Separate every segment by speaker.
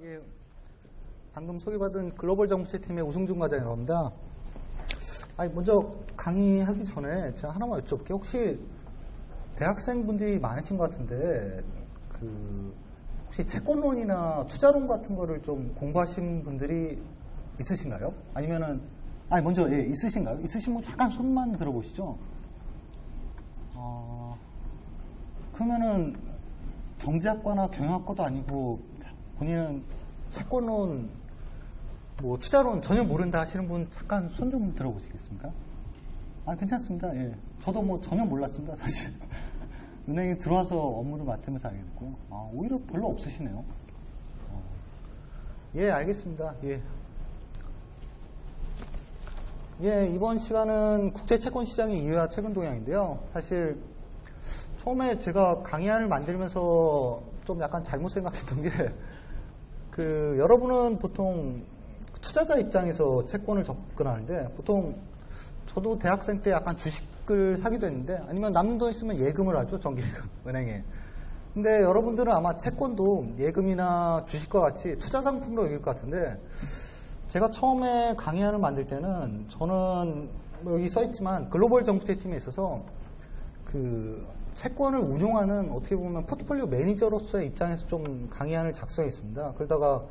Speaker 1: 예, 방금 소개받은 글로벌 정부채팀의 우승준 과장이라고 합니다. 먼저 강의하기 전에 제가 하나만 여쭤볼게요. 혹시 대학생분들이 많으신 것 같은데 혹시 채권론이나 투자론 같은 거를 좀 공부하신 분들이 있으신가요? 아니면은 먼저 있으신가요? 있으신 분 잠깐 손만 들어보시죠. 그러면은 경제학과나 경영학과도 아니고 본인은 채권론, 투자론 전혀 모른다 하시는 분 잠깐 손 좀 들어보시겠습니까? 괜찮습니다. 예. 저도 전혀 몰랐습니다, 사실. 은행에 들어와서 업무를 맡으면서 알게 됐고요. 오히려 별로 없으시네요. 예, 알겠습니다. 예, 이번 시간은 국제채권시장의 이해와 최근 동향인데요. 사실 처음에 제가 강의안을 만들면서 좀 약간 잘못 생각했던 게 여러분은 보통 투자자 입장에서 채권을 접근하는데 보통 저도 대학생 때 약간 주식을 사기도 했는데 아니면 남는 돈 있으면 예금을 하죠. 정기예금 은행에. 근데 여러분들은 아마 채권도 예금이나 주식과 같이 투자 상품으로 여길 것 같은데 제가 처음에 강의안을 만들 때는 저는 여기 써있지만 글로벌 정부채팀에 있어서 채권을 운용하는 어떻게 보면 포트폴리오 매니저로서의 입장에서 좀 강의안을 작성했습니다. 그러다가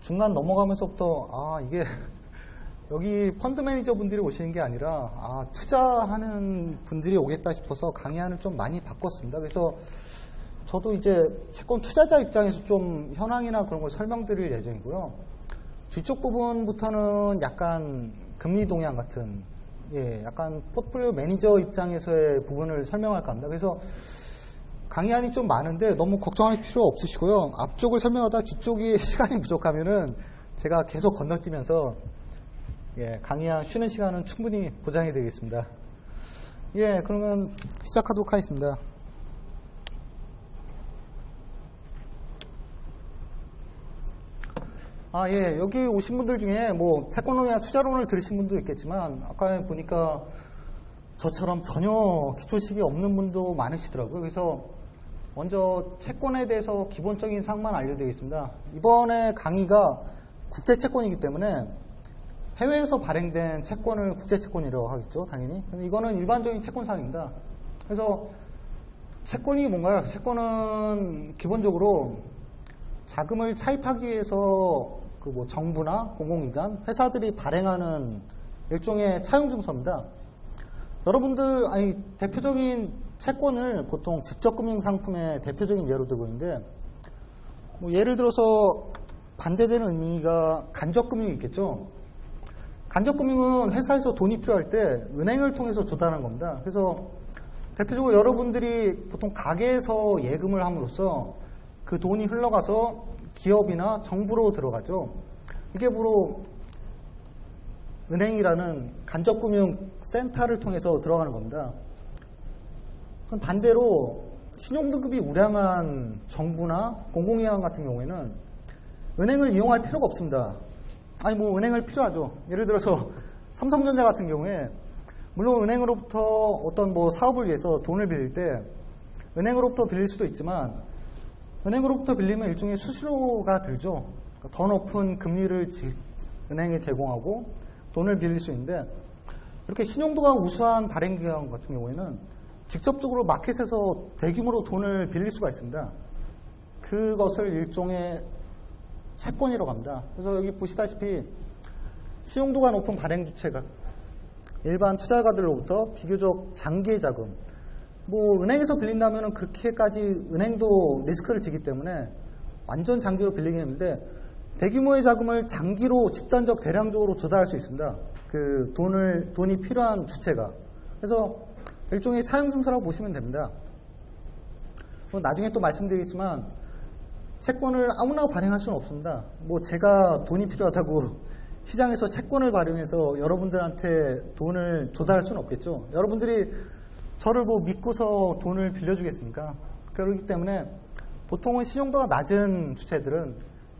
Speaker 1: 중간 넘어가면서부터 이게 여기 펀드 매니저 분들이 오시는 게 아니라 투자하는 분들이 오겠다 싶어서 강의안을 좀 많이 바꿨습니다. 그래서 저도 이제 채권 투자자 입장에서 좀 현황이나 그런 걸 설명드릴 예정이고요. 뒤쪽 부분부터는 약간 금리 동향 같은 약간 포트폴리오 매니저 입장에서의 부분을 설명할까 합니다. 그래서 강의안이 좀 많은데 너무 걱정할 필요 없으시고요. 앞쪽을 설명하다 뒤쪽이 시간이 부족하면은 제가 계속 건너뛰면서 강의안 쉬는 시간은 충분히 보장해 드리겠습니다. 그러면 시작하도록 하겠습니다. 여기 오신 분들 중에 채권론이나 투자론을 들으신 분도 있겠지만 아까 보니까 저처럼 전혀 기초식이 없는 분도 많으시더라고요. 그래서 먼저 채권에 대해서 기본적인 사항만 알려드리겠습니다. 이번에 강의가 국제채권이기 때문에 해외에서 발행된 채권을 국제채권이라고 하겠죠, 당연히. 근데 이거는 일반적인 채권사항입니다. 그래서 채권이 뭔가요? 채권은 기본적으로 자금을 차입하기 위해서 정부나 공공기관, 회사들이 발행하는 일종의 차용증서입니다. 여러분들, 대표적인 채권을 보통 직접금융상품의 대표적인 예로 들고 있는데, 예를 들어서 반대되는 의미가 간접금융이 있겠죠. 간접금융은 회사에서 돈이 필요할 때 은행을 통해서 조달하는 겁니다. 그래서 대표적으로 여러분들이 보통 가게에서 예금을 함으로써 그 돈이 흘러가서 기업이나 정부로 들어가죠. 이게 바로 은행이라는 간접금융센터를 통해서 들어가는 겁니다. 그럼 반대로 신용등급이 우량한 정부나 공공기관 같은 경우에는 은행을 이용할 필요가 없습니다. 은행을 필요하죠. 예를 들어서 삼성전자 같은 경우에 물론 은행으로부터 어떤 사업을 위해서 돈을 빌릴 때 은행으로부터 빌릴 수도 있지만 은행으로부터 빌리면 일종의 수수료가 들죠. 더 높은 금리를 은행에 제공하고 돈을 빌릴 수 있는데 이렇게 신용도가 우수한 발행기관 같은 경우에는 직접적으로 마켓에서 대규모로 돈을 빌릴 수가 있습니다. 그것을 일종의 채권이라고 합니다. 그래서 여기 보시다시피 신용도가 높은 발행주체가 일반 투자가들로부터 비교적 장기의 자금, 은행에서 빌린다면 그렇게까지 은행도 리스크를 지기 때문에 완전 장기로 빌리긴 했는데 대규모의 자금을 장기로 집단적 대량적으로 조달할 수 있습니다. 돈이 필요한 주체가. 그래서 일종의 차용증서라고 보시면 됩니다. 나중에 또 말씀드리겠지만 채권을 아무나 발행할 수는 없습니다. 제가 돈이 필요하다고 시장에서 채권을 발행해서 여러분들한테 돈을 조달할 수는 없겠죠. 여러분들이 저를 믿고서 돈을 빌려주겠습니까? 그렇기 때문에 보통은 신용도가 낮은 주체들은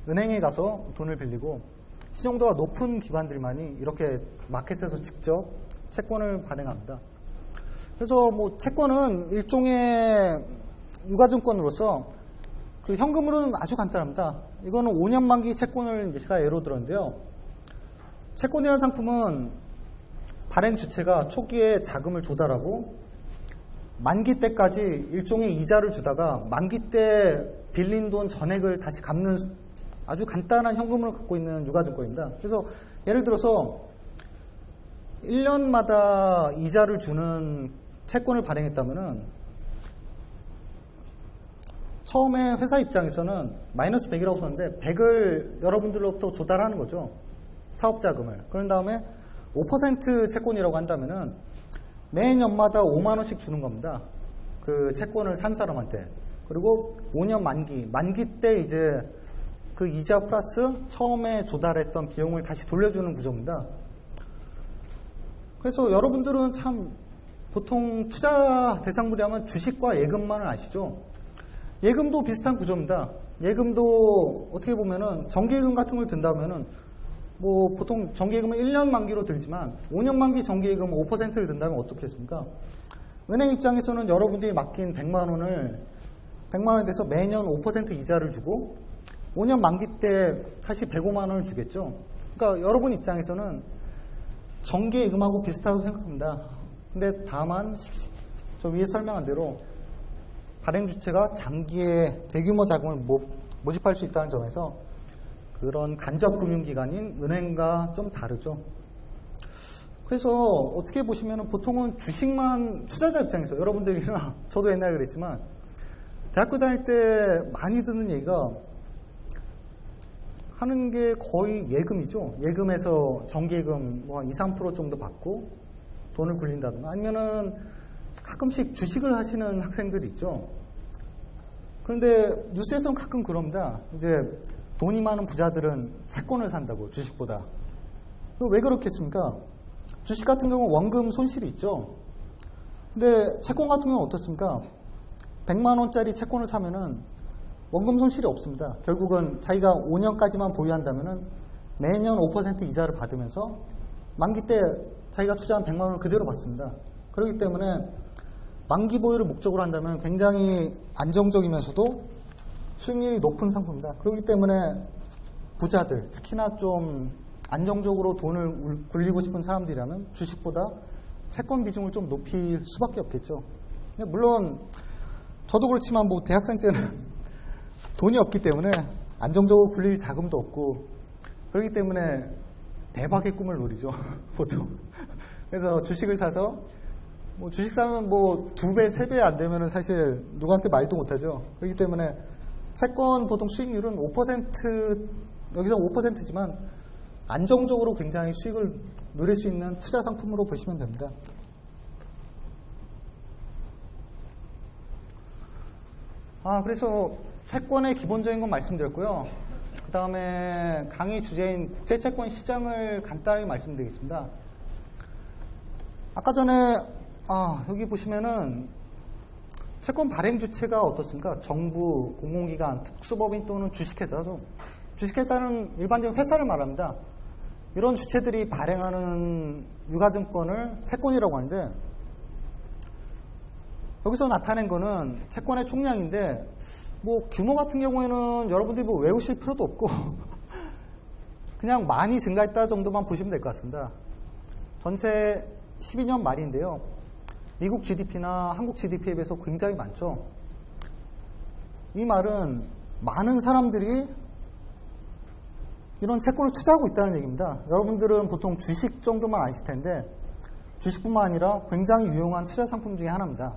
Speaker 1: 은행에 가서 돈을 빌리고 신용도가 높은 기관들만이 이렇게 마켓에서 직접 채권을 발행합니다. 그래서 채권은 일종의 유가증권으로서 그 현금으로는 아주 간단합니다. 이거는 5년 만기 채권을 이제 제가 예로 들었는데요. 채권이라는 상품은 발행 주체가 초기에 자금을 조달하고 만기 때까지 일종의 이자를 주다가 만기 때 빌린 돈 전액을 다시 갚는 아주 간단한 현금을 갖고 있는 유가증권입니다. 그래서 예를 들어서 1년마다 이자를 주는 채권을 발행했다면은 처음에 회사 입장에서는 마이너스 100이라고 썼는데 100을 여러분들로부터 조달하는 거죠. 사업자금을. 그런 다음에 5% 채권이라고 한다면은 매년마다 5만 원씩 주는 겁니다. 그 채권을 산 사람한테. 그리고 5년 만기 때 이제 그 이자 플러스 처음에 조달했던 비용을 다시 돌려주는 구조입니다. 그래서 여러분들은 참 보통 투자 대상물이 하면 주식과 예금만을 아시죠? 예금도 비슷한 구조입니다. 예금도 어떻게 보면은 정기예금 같은 걸 든다면은 뭐 보통 정기예금은 1년 만기로 들지만 5년 만기 정기예금 5%를 든다면 어떻겠습니까? 은행 입장에서는 여러분들이 맡긴 100만 원을 100만 원에 대해서 매년 5% 이자를 주고 5년 만기 때 다시 105만 원을 주겠죠. 그러니까 여러분 입장에서는 정기예금하고 비슷하다고 생각합니다. 근데 다만 저 위에 설명한 대로 발행 주체가 장기에 대규모 자금을 모집할 수 있다는 점에서 그런 간접 금융기관인 은행과 좀 다르죠. 그래서 어떻게 보시면 보통은 주식만 투자자 입장에서 여러분들이나 저도 옛날에 그랬지만 대학교 다닐 때 많이 듣는 얘기가 하는 게 거의 예금이죠. 예금에서 정기예금 뭐 한 2, 3% 정도 받고 돈을 굴린다든가 아니면은 가끔씩 주식을 하시는 학생들이 있죠. 그런데 뉴스에서는 가끔 그럽니다. 이제 돈이 많은 부자들은 채권을 산다고 주식보다. 왜 그렇겠습니까? 주식 같은 경우는 원금 손실이 있죠. 근데 채권 같은 경우는 어떻습니까? 100만 원짜리 채권을 사면은 원금 손실이 없습니다. 결국은 자기가 5년까지만 보유한다면은 매년 5% 이자를 받으면서 만기 때 자기가 투자한 100만 원을 그대로 받습니다. 그렇기 때문에 만기 보유를 목적으로 한다면 굉장히 안정적이면서도 수익률이 높은 상품입니다. 그렇기 때문에 부자들, 특히나 좀 안정적으로 돈을 굴리고 싶은 사람들이라면 주식보다 채권 비중을 좀 높일 수밖에 없겠죠. 물론 저도 그렇지만 뭐 대학생 때는 돈이 없기 때문에 안정적으로 굴릴 자금도 없고 그렇기 때문에 대박의 꿈을 누리죠. 보통. 그래서 주식을 사서 뭐 주식 사면 뭐 2배, 3배 안 되면은 사실 누구한테 말도 못하죠. 그렇기 때문에 채권 보통 수익률은 5%, 여기서 5%지만 안정적으로 굉장히 수익을 누릴 수 있는 투자 상품으로 보시면 됩니다. 그래서 채권의 기본적인 건 말씀드렸고요. 그 다음에 강의 주제인 국제채권 시장을 간단하게 말씀드리겠습니다. 아까 전에 여기 보시면은 채권 발행 주체가 어떻습니까? 정부, 공공기관, 특수법인 또는 주식회사죠. 주식회사는 일반적인 회사를 말합니다. 이런 주체들이 발행하는 유가증권을 채권이라고 하는데 여기서 나타낸 거는 채권의 총량인데 뭐 규모 같은 경우에는 여러분들이 뭐 외우실 필요도 없고 그냥 많이 증가했다 정도만 보시면 될 것 같습니다. 전체 12년 말인데요. 미국 GDP나 한국 GDP에 비해서 굉장히 많죠. 이 말은 많은 사람들이 이런 채권을 투자하고 있다는 얘기입니다. 여러분들은 보통 주식 정도만 아실 텐데 주식뿐만 아니라 굉장히 유용한 투자 상품 중에 하나입니다.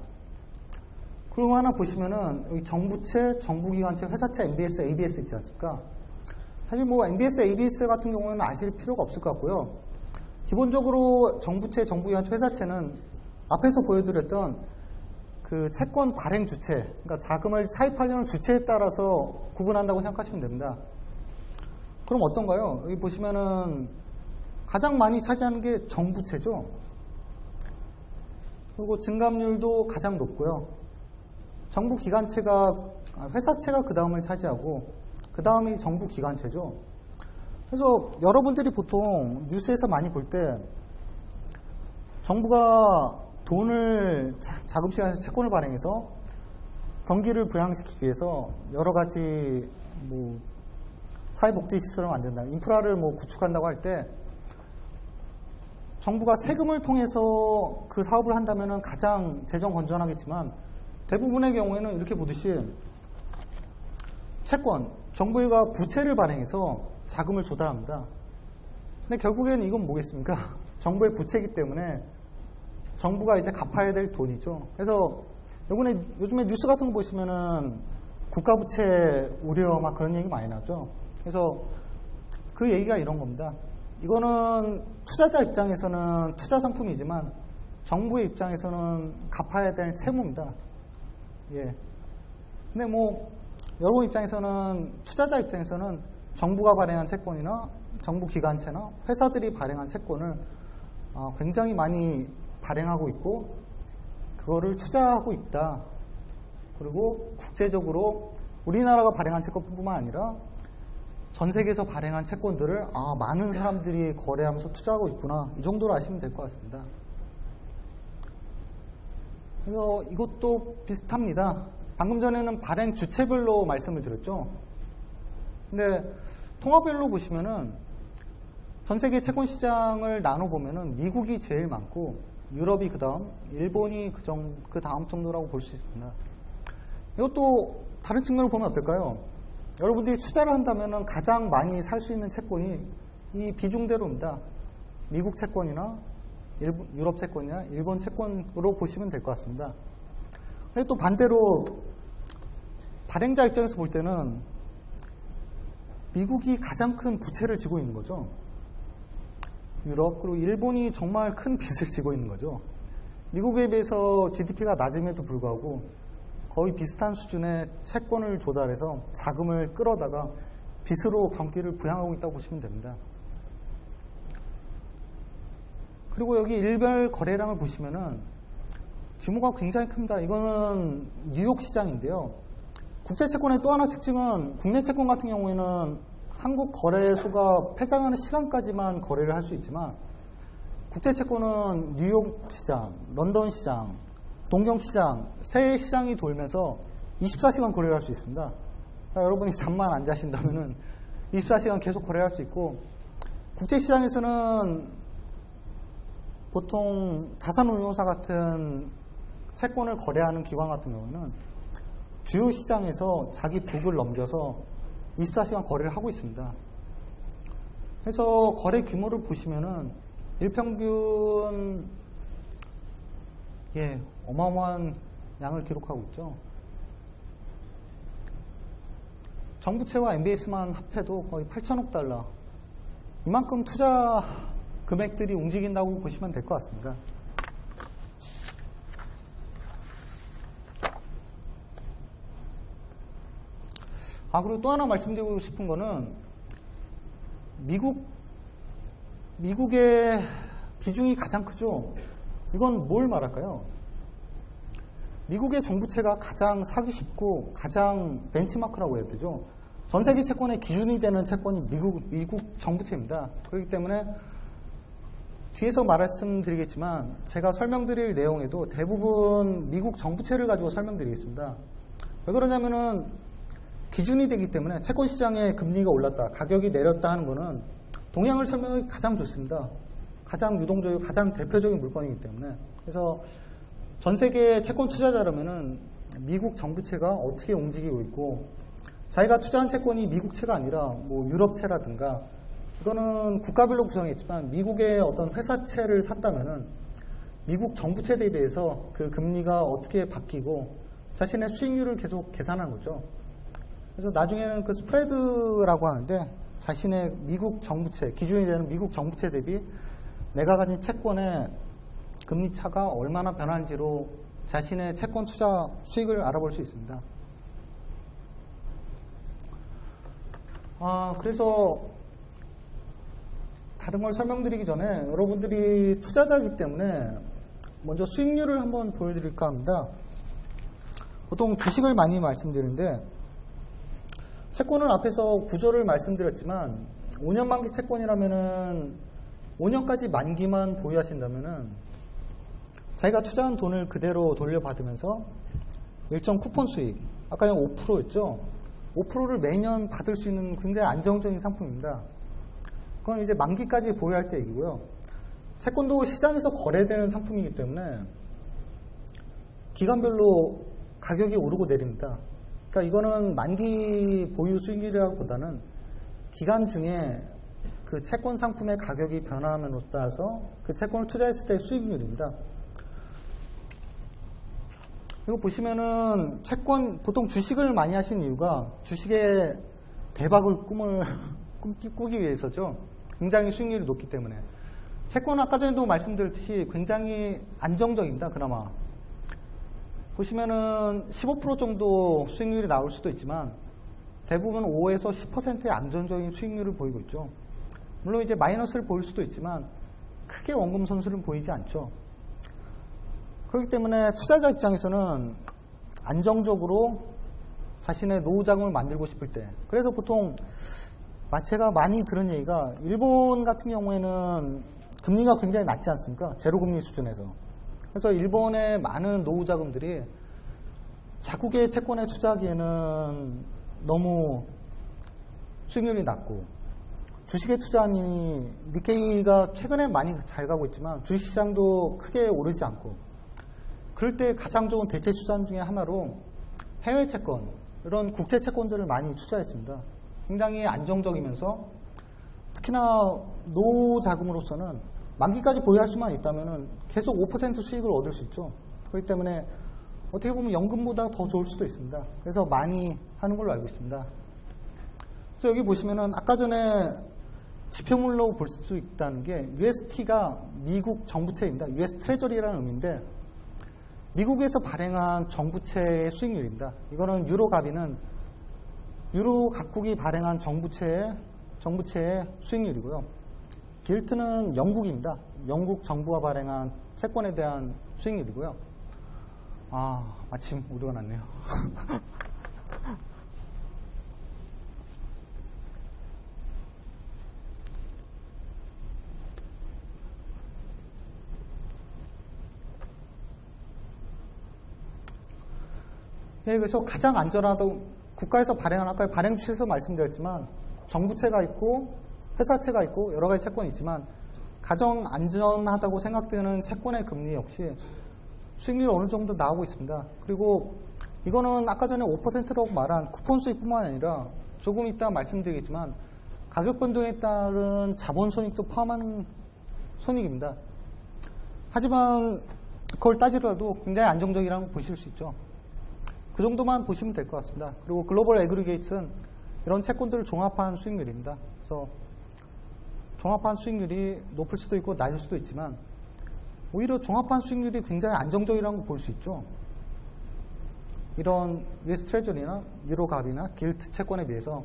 Speaker 1: 그리고 하나 보시면은 여기 정부채, 정부기관채, 회사채, MBS, ABS 있지 않습니까? 사실 뭐 MBS, ABS 같은 경우는 아실 필요가 없을 것 같고요. 기본적으로 정부채, 정부기관채, 회사채는 앞에서 보여드렸던 그 채권 발행 주체, 그러니까 자금을 사입하려는 주체에 따라서 구분한다고 생각하시면 됩니다. 그럼 어떤가요? 여기 보시면은 가장 많이 차지하는 게 정부채죠. 그리고 증감률도 가장 높고요. 정부 기관채가, 회사채가 그 다음을 차지하고 그 다음이 정부 기관채죠. 그래서 여러분들이 보통 뉴스에서 많이 볼 때 정부가 돈을 자금 시간에서 채권을 발행해서 경기를 부양시키기 위해서 여러 가지 뭐 사회복지시설을 만든다, 인프라를 뭐 구축한다고 할 때 정부가 세금을 통해서 그 사업을 한다면 가장 재정 건전하겠지만 대부분의 경우에는 이렇게 보듯이 채권, 정부가 부채를 발행해서 자금을 조달합니다. 근데 결국에는 이건 뭐겠습니까? 정부의 부채이기 때문에 정부가 이제 갚아야 될 돈이죠. 그래서 요즘에 뉴스 같은 거 보시면은 국가부채 우려 막 그런 얘기 많이 나죠. 그래서 그 얘기가 이런 겁니다. 이거는 투자자 입장에서는 투자 상품이지만 정부의 입장에서는 갚아야 될 채무입니다. 예. 근데 뭐 여러분 입장에서는, 투자자 입장에서는 정부가 발행한 채권이나 정부 기관체나 회사들이 발행한 채권을 굉장히 많이 발행하고 있고 그거를 투자하고 있다. 그리고 국제적으로 우리나라가 발행한 채권뿐만 아니라 전 세계에서 발행한 채권들을 많은 사람들이 거래하면서 투자하고 있구나, 이 정도로 아시면 될 것 같습니다. 그래서 이것도 비슷합니다. 방금 전에는 발행 주체별로 말씀을 드렸죠. 근데 통화별로 보시면은 전 세계 채권 시장을 나눠보면은 미국이 제일 많고 유럽이 그 다음, 일본이 그 다음 정도라고 볼 수 있습니다. 이것도 다른 측면으로 보면 어떨까요? 여러분들이 투자를 한다면 가장 많이 살 수 있는 채권이 이 비중대로입니다. 미국 채권이나 유럽 채권이나 일본 채권으로 보시면 될 것 같습니다. 근데 또 반대로 발행자 입장에서 볼 때는 미국이 가장 큰 부채를 지고 있는 거죠. 유럽 그리고 일본이 정말 큰 빚을 지고 있는 거죠. 미국에 비해서 GDP가 낮음에도 불구하고 거의 비슷한 수준의 채권을 조달해서 자금을 끌어다가 빚으로 경기를 부양하고 있다고 보시면 됩니다. 그리고 여기 일별 거래량을 보시면은 규모가 굉장히 큽니다. 이거는 뉴욕 시장인데요. 국제 채권의 또 하나 특징은 국내 채권 같은 경우에는 한국 거래소가 폐장하는 시간까지만 거래를 할 수 있지만 국제 채권은 뉴욕 시장, 런던 시장, 동경 시장, 세 시장이 돌면서 24시간 거래를 할 수 있습니다. 그러니까 여러분이 잠만 안 자신다면은 24시간 계속 거래할 수 있고, 국제 시장에서는 보통 자산운용사 같은 채권을 거래하는 기관 같은 경우는 주요 시장에서 자기 북을 넘겨서 24시간 거래를 하고 있습니다. 그래서 거래 규모를 보시면은 일평균 어마어마한 양을 기록하고 있죠. 정부채와 MBS만 합해도 거의 8천억 달러, 이만큼 투자 금액들이 움직인다고 보시면 될 것 같습니다. 그리고 또 하나 말씀드리고 싶은 거는 미국의 비중이 가장 크죠. 이건 뭘 말할까요? 미국의 정부채가 가장 사기 쉽고 가장 벤치마크라고 해야 되죠. 전 세계 채권의 기준이 되는 채권이 미국 정부채입니다. 그렇기 때문에 뒤에서 말씀드리겠지만 제가 설명드릴 내용에도 대부분 미국 정부채를 가지고 설명드리겠습니다. 왜 그러냐면은 기준이 되기 때문에 채권 시장의 금리가 올랐다, 가격이 내렸다 하는 거는 동향을 설명하기 가장 좋습니다. 가장 유동적이고 가장 대표적인 물건이기 때문에. 그래서 전 세계 채권 투자자라면은 미국 정부채가 어떻게 움직이고 있고, 자기가 투자한 채권이 미국채가 아니라 뭐 유럽채라든가, 이거는 국가별로 구성했지만 미국의 어떤 회사채를 샀다면은 미국 정부채 대비해서 그 금리가 어떻게 바뀌고 자신의 수익률을 계속 계산하는 거죠. 그래서 나중에는 그 스프레드라고 하는데, 자신의 미국 정부채, 기준이 되는 미국 정부채 대비 내가 가진 채권의 금리 차가 얼마나 변하는지로 자신의 채권 투자 수익을 알아볼 수 있습니다. 그래서 다른 걸 설명드리기 전에 여러분들이 투자자이기 때문에 먼저 수익률을 한번 보여드릴까 합니다. 보통 주식을 많이 말씀드리는데, 채권을 앞에서 구조를 말씀드렸지만 5년 만기 채권이라면은 5년까지 만기만 보유하신다면은 자기가 투자한 돈을 그대로 돌려받으면서 일정 쿠폰 수익, 아까 5%였죠. 5%를 매년 받을 수 있는 굉장히 안정적인 상품입니다. 그건 이제 만기까지 보유할 때 얘기고요. 채권도 시장에서 거래되는 상품이기 때문에 기간별로 가격이 오르고 내립니다. 그러니까 이거는 만기 보유 수익률이라기보다는 기간 중에 그 채권 상품의 가격이 변화함에 따라서 그 채권을 투자했을 때의 수익률입니다. 이거 보시면은 채권, 보통 주식을 많이 하시는 이유가 주식의 대박을 꾸기 위해서죠. 굉장히 수익률이 높기 때문에. 채권은 아까 전에도 말씀드렸듯이 굉장히 안정적입니다. 그나마. 보시면은 15% 정도 수익률이 나올 수도 있지만 대부분 5에서 10%의 안정적인 수익률을 보이고 있죠. 물론 이제 마이너스를 보일 수도 있지만 크게 원금 손실은 보이지 않죠. 그렇기 때문에 투자자 입장에서는 안정적으로 자신의 노후 자금을 만들고 싶을 때, 그래서 보통 제가 많이 들은 얘기가 일본 같은 경우에는 금리가 굉장히 낮지 않습니까? 제로금리 수준에서. 그래서 일본의 많은 노후 자금들이 자국의 채권에 투자하기에는 너무 수익률이 낮고, 주식에 투자하니 니케이가 최근에 많이 잘 가고 있지만 주식시장도 크게 오르지 않고, 그럴 때 가장 좋은 대체 투자 중에 하나로 해외 채권, 이런 국제 채권들을 많이 투자했습니다. 굉장히 안정적이면서 특히나 노후 자금으로서는 만기까지 보유할 수만 있다면 계속 5% 수익을 얻을 수 있죠. 그렇기 때문에 어떻게 보면 연금보다 더 좋을 수도 있습니다. 그래서 많이 하는 걸로 알고 있습니다. 그래서 여기 보시면은 아까 전에 지표물로 볼 수 있다는 게 UST가 미국 정부채입니다. US 트레저리라는 의미인데 미국에서 발행한 정부채의 수익률입니다. 이거는 유로갑이는 유로 각국이 발행한 정부채의 수익률이고요. 길트는 영국입니다. 영국 정부가 발행한 채권에 대한 수익률이고요. 마침 오류가 났네요. 네, 그래서 가장 안전하다고 국가에서 발행하는, 아까 발행 주식에서 말씀드렸지만 정부채가 있고 회사채가 있고 여러 가지 채권이 있지만 가장 안전하다고 생각되는 채권의 금리 역시 수익률이 어느 정도 나오고 있습니다. 그리고 이거는 아까 전에 5%라고 말한 쿠폰 수익뿐만 아니라 조금 이따 말씀드리겠지만 가격 변동에 따른 자본 손익도 포함한 손익입니다. 하지만 그걸 따지더라도 굉장히 안정적이라는 걸 보실 수 있죠. 그 정도만 보시면 될 것 같습니다. 그리고 글로벌 애그리게이트는 이런 채권들을 종합한 수익률입니다. 그래서 종합한 수익률이 높을 수도 있고 낮을 수도 있지만 오히려 종합한 수익률이 굉장히 안정적이라는 걸 볼 수 있죠. 이런 US 트레저리나 유로갑이나 길트 채권에 비해서.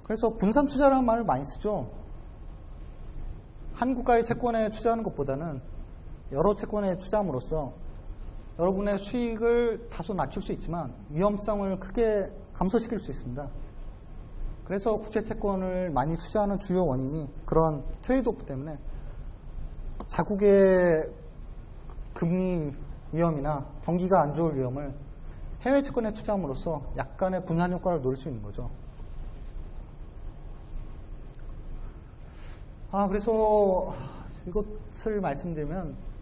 Speaker 1: 그래서 분산 투자라는 말을 많이 쓰죠. 한 국가의 채권에 투자하는 것보다는 여러 채권에 투자함으로써 여러분의 수익을 다소 낮출 수 있지만 위험성을 크게 감소시킬 수 있습니다. 그래서 국제채권을 많이 투자하는 주요 원인이 그런 트레이드오프 때문에 자국의 금리 위험이나 경기가 안 좋을 위험을 해외 채권에 투자함으로써 약간의 분산 효과를 놓을 수 있는 거죠. 그래서 이것을 말씀드리면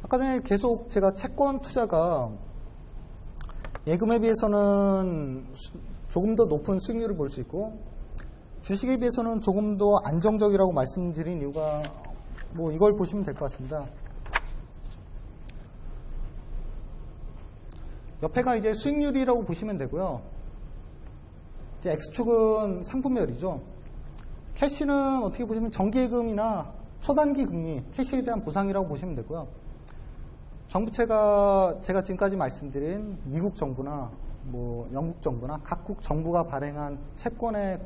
Speaker 1: 아까 전에 계속 제가 채권 투자가 예금에 비해서는 조금 더 높은 수익률을 볼 수 있고 주식에 비해서는 조금 더 안정적이라고 말씀드린 이유가 이걸 보시면 될 것 같습니다. 옆에가 이제 수익률이라고 보시면 되고요. 이제 X축은 상품별이죠. 캐시는 어떻게 보시면 정기예금이나 초단기 금리, 캐시에 대한 보상이라고 보시면 되고요. 정부채가 제가 지금까지 말씀드린 미국 정부나 영국 정부나 각국 정부가 발행한 채권의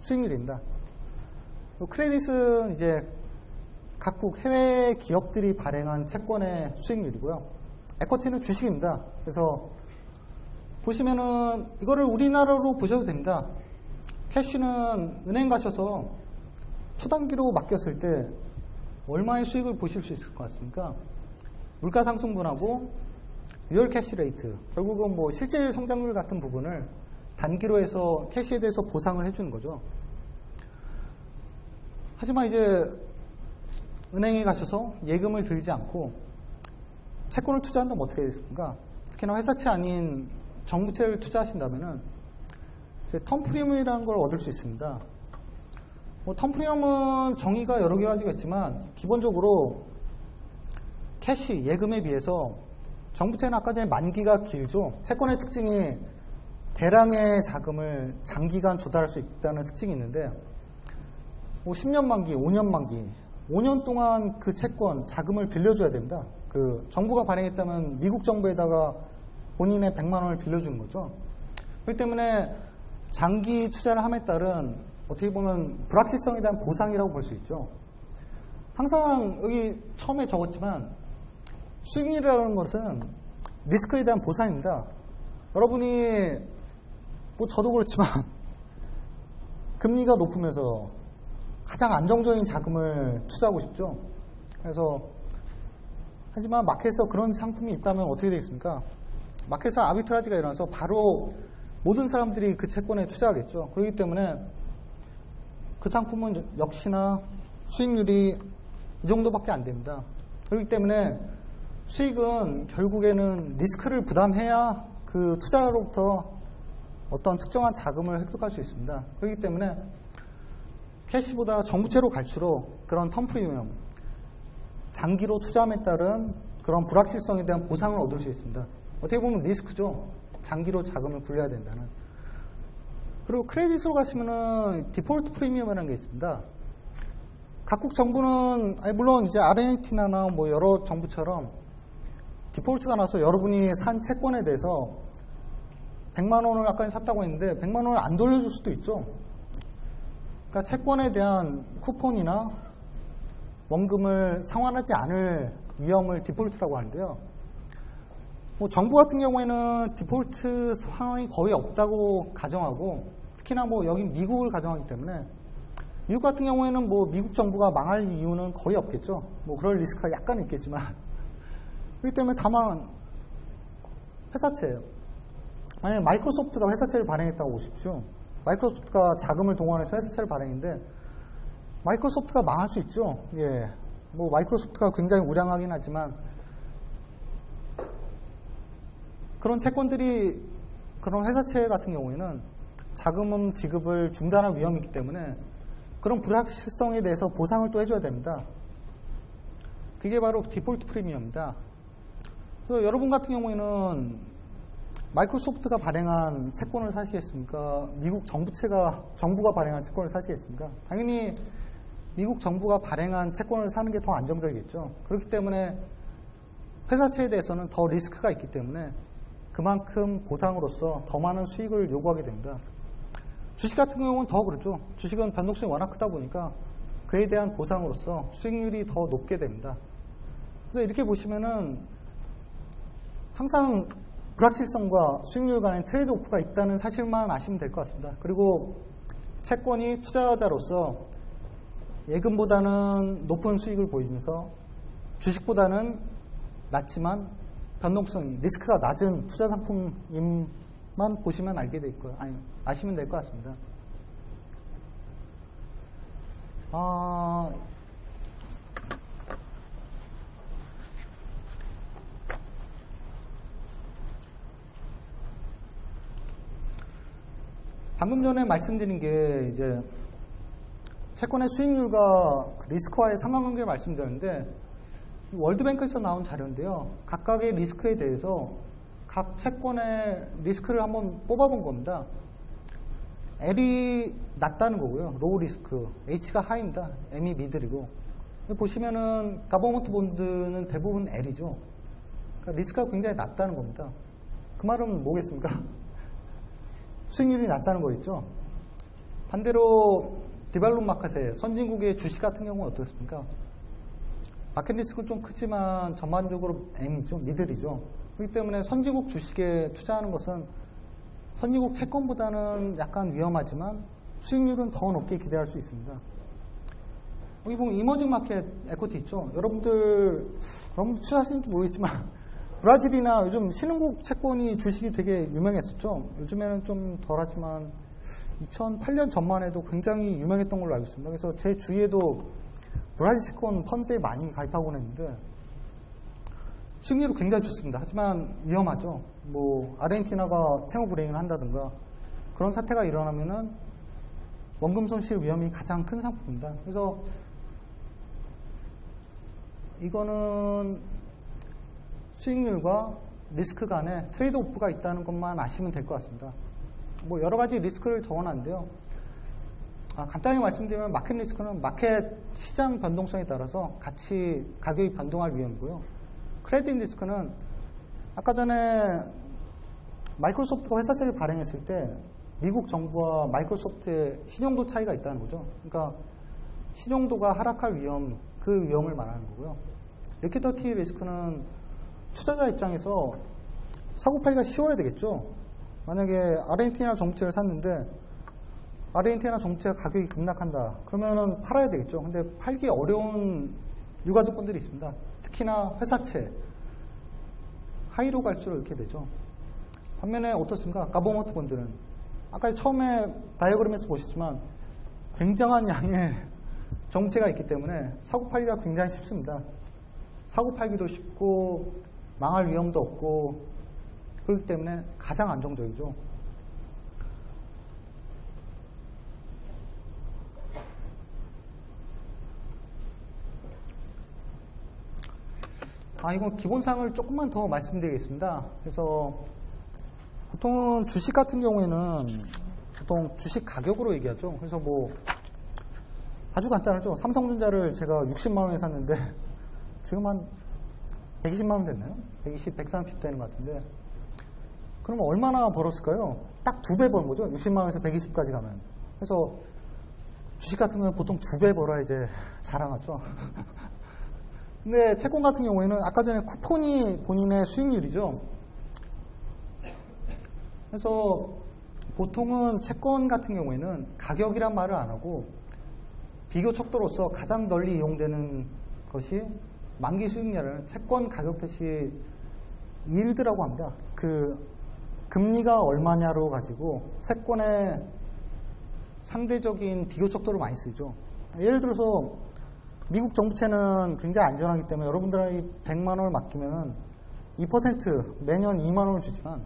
Speaker 1: 수익률입니다. 크레딧은 이제 각국 해외 기업들이 발행한 채권의 수익률이고요. 에쿼티는 주식입니다. 그래서 보시면은 이거를 우리나라로 보셔도 됩니다. 캐시는 은행 가셔서 초단기로 맡겼을 때 얼마의 수익을 보실 수 있을 것 같습니까? 물가 상승분하고 리얼 캐시 레이트, 결국은 뭐 실질 성장률 같은 부분을 단기로 해서 캐시에 대해서 보상을 해주는 거죠. 하지만 이제 은행에 가셔서 예금을 들지 않고 채권을 투자한다면 어떻게 되겠습니까? 특히나 회사채 아닌 정부채를 투자하신다면은 텀 프리미엄이라는 걸 얻을 수 있습니다. 뭐 텀 프리미엄은 정의가 여러 개 가지가 있지만 기본적으로 캐시, 예금에 비해서 정부채는 아까 전에 만기가 길죠. 채권의 특징이 대량의 자금을 장기간 조달할 수 있다는 특징이 있는데 뭐 10년 만기, 5년 만기, 5년 동안 그 채권, 자금을 빌려줘야 됩니다. 그 정부가 발행했다면 미국 정부에다가 본인의 100만 원을 빌려주는 거죠. 그렇기 때문에 장기 투자를 함에 따른 어떻게 보면 불확실성에 대한 보상이라고 볼 수 있죠. 항상 여기 처음에 적었지만 수익률이라는 것은 리스크에 대한 보상입니다. 여러분이 뭐 저도 그렇지만 금리가 높으면서 가장 안정적인 자금을 투자하고 싶죠. 그래서 하지만 마켓에서 그런 상품이 있다면 어떻게 되겠습니까? 마켓에서 아비트라지가 일어나서 바로 모든 사람들이 그 채권에 투자하겠죠. 그렇기 때문에 그 상품은 역시나 수익률이 이 정도밖에 안 됩니다. 그렇기 때문에 수익은 결국에는 리스크를 부담해야 그 투자로부터 어떤 특정한 자금을 획득할 수 있습니다. 그렇기 때문에 캐시보다 정부채로 갈수록 그런 텀 프리미엄, 장기로 투자함에 따른 그런 불확실성에 대한 보상을 얻을 수 있습니다. 어떻게 보면 리스크죠. 장기로 자금을 굴려야 된다는. 그리고 크레딧으로 가시면은 디폴트 프리미엄이라는 게 있습니다. 각국 정부는 물론 이제 아르헨티나나 뭐 여러 정부처럼 디폴트가 나서 여러분이 산 채권에 대해서 100만 원을 아까 샀다고 했는데 100만 원을 안 돌려줄 수도 있죠. 그러니까 채권에 대한 쿠폰이나 원금을 상환하지 않을 위험을 디폴트라고 하는데요. 뭐 정부 같은 경우에는 디폴트 상황이 거의 없다고 가정하고 특히나 뭐 여기 미국을 가정하기 때문에 미국 같은 경우에는 뭐 미국 정부가 망할 이유는 거의 없겠죠. 뭐 그럴 리스크가 약간 있겠지만 그렇기 때문에 다만 회사채예요. 만약에 마이크로소프트가 회사채를 발행했다고 보십시오. 마이크로소프트가 자금을 동원해서 회사채를 발행인데 마이크로소프트가 망할 수 있죠. 예, 뭐 마이크로소프트가 굉장히 우량하긴 하지만 그런 채권들이 그런 회사채 같은 경우에는 자금 지급을 중단할 위험이 있기 때문에 그런 불확실성에 대해서 보상을 또 해줘야 됩니다. 그게 바로 디폴트 프리미엄입니다. 그래서 여러분 같은 경우에는 마이크로소프트가 발행한 채권을 사시겠습니까? 미국 정부가 발행한 채권을 사시겠습니까? 당연히 미국 정부가 발행한 채권을 사는 게 더 안정적이겠죠. 그렇기 때문에 회사채에 대해서는 더 리스크가 있기 때문에 그만큼 보상으로서 더 많은 수익을 요구하게 됩니다. 주식 같은 경우는 더 그렇죠. 주식은 변동성이 워낙 크다 보니까 그에 대한 보상으로서 수익률이 더 높게 됩니다. 그래서 이렇게 보시면은 항상 불확실성과 수익률 간의 트레이드 오프가 있다는 사실만 아시면 될 것 같습니다. 그리고 채권이 투자자로서 예금보다는 높은 수익을 보이면서 주식보다는 낮지만 변동성이 리스크가 낮은 투자 상품임만 보시면 알게 될 거예요. 아니, 아시면 될 것 같습니다. 방금 전에 말씀드린 게 이제 채권의 수익률과 리스크와의 상관관계를 말씀드렸는데 월드뱅크에서 나온 자료인데요. 각각의 리스크에 대해서 각 채권의 리스크를 한번 뽑아본 겁니다. L이 낮다는 거고요. 로우 리스크, H가 하이입니다. M이 미들이고. 보시면은 가버먼트 본드는 대부분 L이죠. 그러니까 리스크가 굉장히 낮다는 겁니다. 그 말은 뭐겠습니까? 수익률이 낮다는 거겠죠. 반대로 디벨롭 마켓의 선진국의 주식 같은 경우는 어떻습니까? 마켓 리스크는 좀 크지만 전반적으로 M이죠. 미들이죠. 그렇기 때문에 선진국 주식에 투자하는 것은 선진국 채권보다는 약간 위험하지만 수익률은 더 높게 기대할 수 있습니다. 여기 보면 이머징 마켓 에코티 있죠. 여러분들 투자하시는지 모르겠지만 브라질이나 요즘 신흥국 채권이 주식이 되게 유명했었죠. 요즘에는 좀 덜하지만 2008년 전만 해도 굉장히 유명했던 걸로 알고 있습니다. 그래서 제 주위에도 브라질 채권 펀드에 많이 가입하고 있는데 수익률이 굉장히 좋습니다. 하지만 위험하죠. 뭐 아르헨티나가 채무 불이행을 한다든가 그런 사태가 일어나면은 원금 손실 위험이 가장 큰 상품입니다. 그래서 이거는 수익률과 리스크 간에 트레이드 오프가 있다는 것만 아시면 될 것 같습니다. 뭐 여러 가지 리스크를 적어놨는데요. 간단히 말씀드리면 마켓 리스크는 마켓 시장 변동성에 따라서 같이 가격이 변동할 위험이고요. 크레딧 리스크는 아까 전에 마이크로소프트가 회사채를 발행했을 때 미국 정부와 마이크로소프트의 신용도 차이가 있다는 거죠. 그러니까 신용도가 하락할 위험, 그 위험을 말하는 거고요. 리퀴디티 리스크는 투자자 입장에서 사고팔기가 쉬워야 되겠죠. 만약에 아르헨티나 정부채를 샀는데 아르헨티나 정부채가 가격이 급락한다. 그러면은 팔아야 되겠죠. 근데 팔기 어려운 유가증권들이 있습니다. 특히나 회사채. 하이로 갈수록 이렇게 되죠. 반면에 어떻습니까? 가버먼트 본드는 아까 처음에 다이어그램에서 보셨지만 굉장한 양의 정부채가 있기 때문에 사고팔기가 굉장히 쉽습니다. 사고팔기도 쉽고 망할 위험도 없고 그렇기 때문에 가장 안정적이죠. 이건 기본사항을 조금만 더 말씀드리겠습니다. 그래서 보통은 주식 같은 경우에는 보통 주식 가격으로 얘기하죠. 그래서 뭐 아주 간단하죠. 삼성전자를 제가 60만원에 샀는데 지금 한 120만원 됐나요? 120, 130 되는 것 같은데 그러면 얼마나 벌었을까요? 딱 2배 버는 거죠. 60만원에서 120까지 가면. 그래서 주식 같은 경우는 보통 2배 벌어야 이제 자랑하죠. 근데 채권 같은 경우에는 아까 전에 쿠폰이 본인의 수익률이죠. 그래서 보통은 채권 같은 경우에는 가격이란 말을 안 하고 비교 척도로서 가장 널리 이용되는 것이 만기 수익률은 채권 가격 대시 일드라고 합니다. 그 금리가 얼마냐로 가지고 채권의 상대적인 비교 척도를 많이 쓰죠. 예를 들어서 미국 정부채는 굉장히 안전하기 때문에 여러분들이 100만원을 맡기면 2% 매년 2만원을 주지만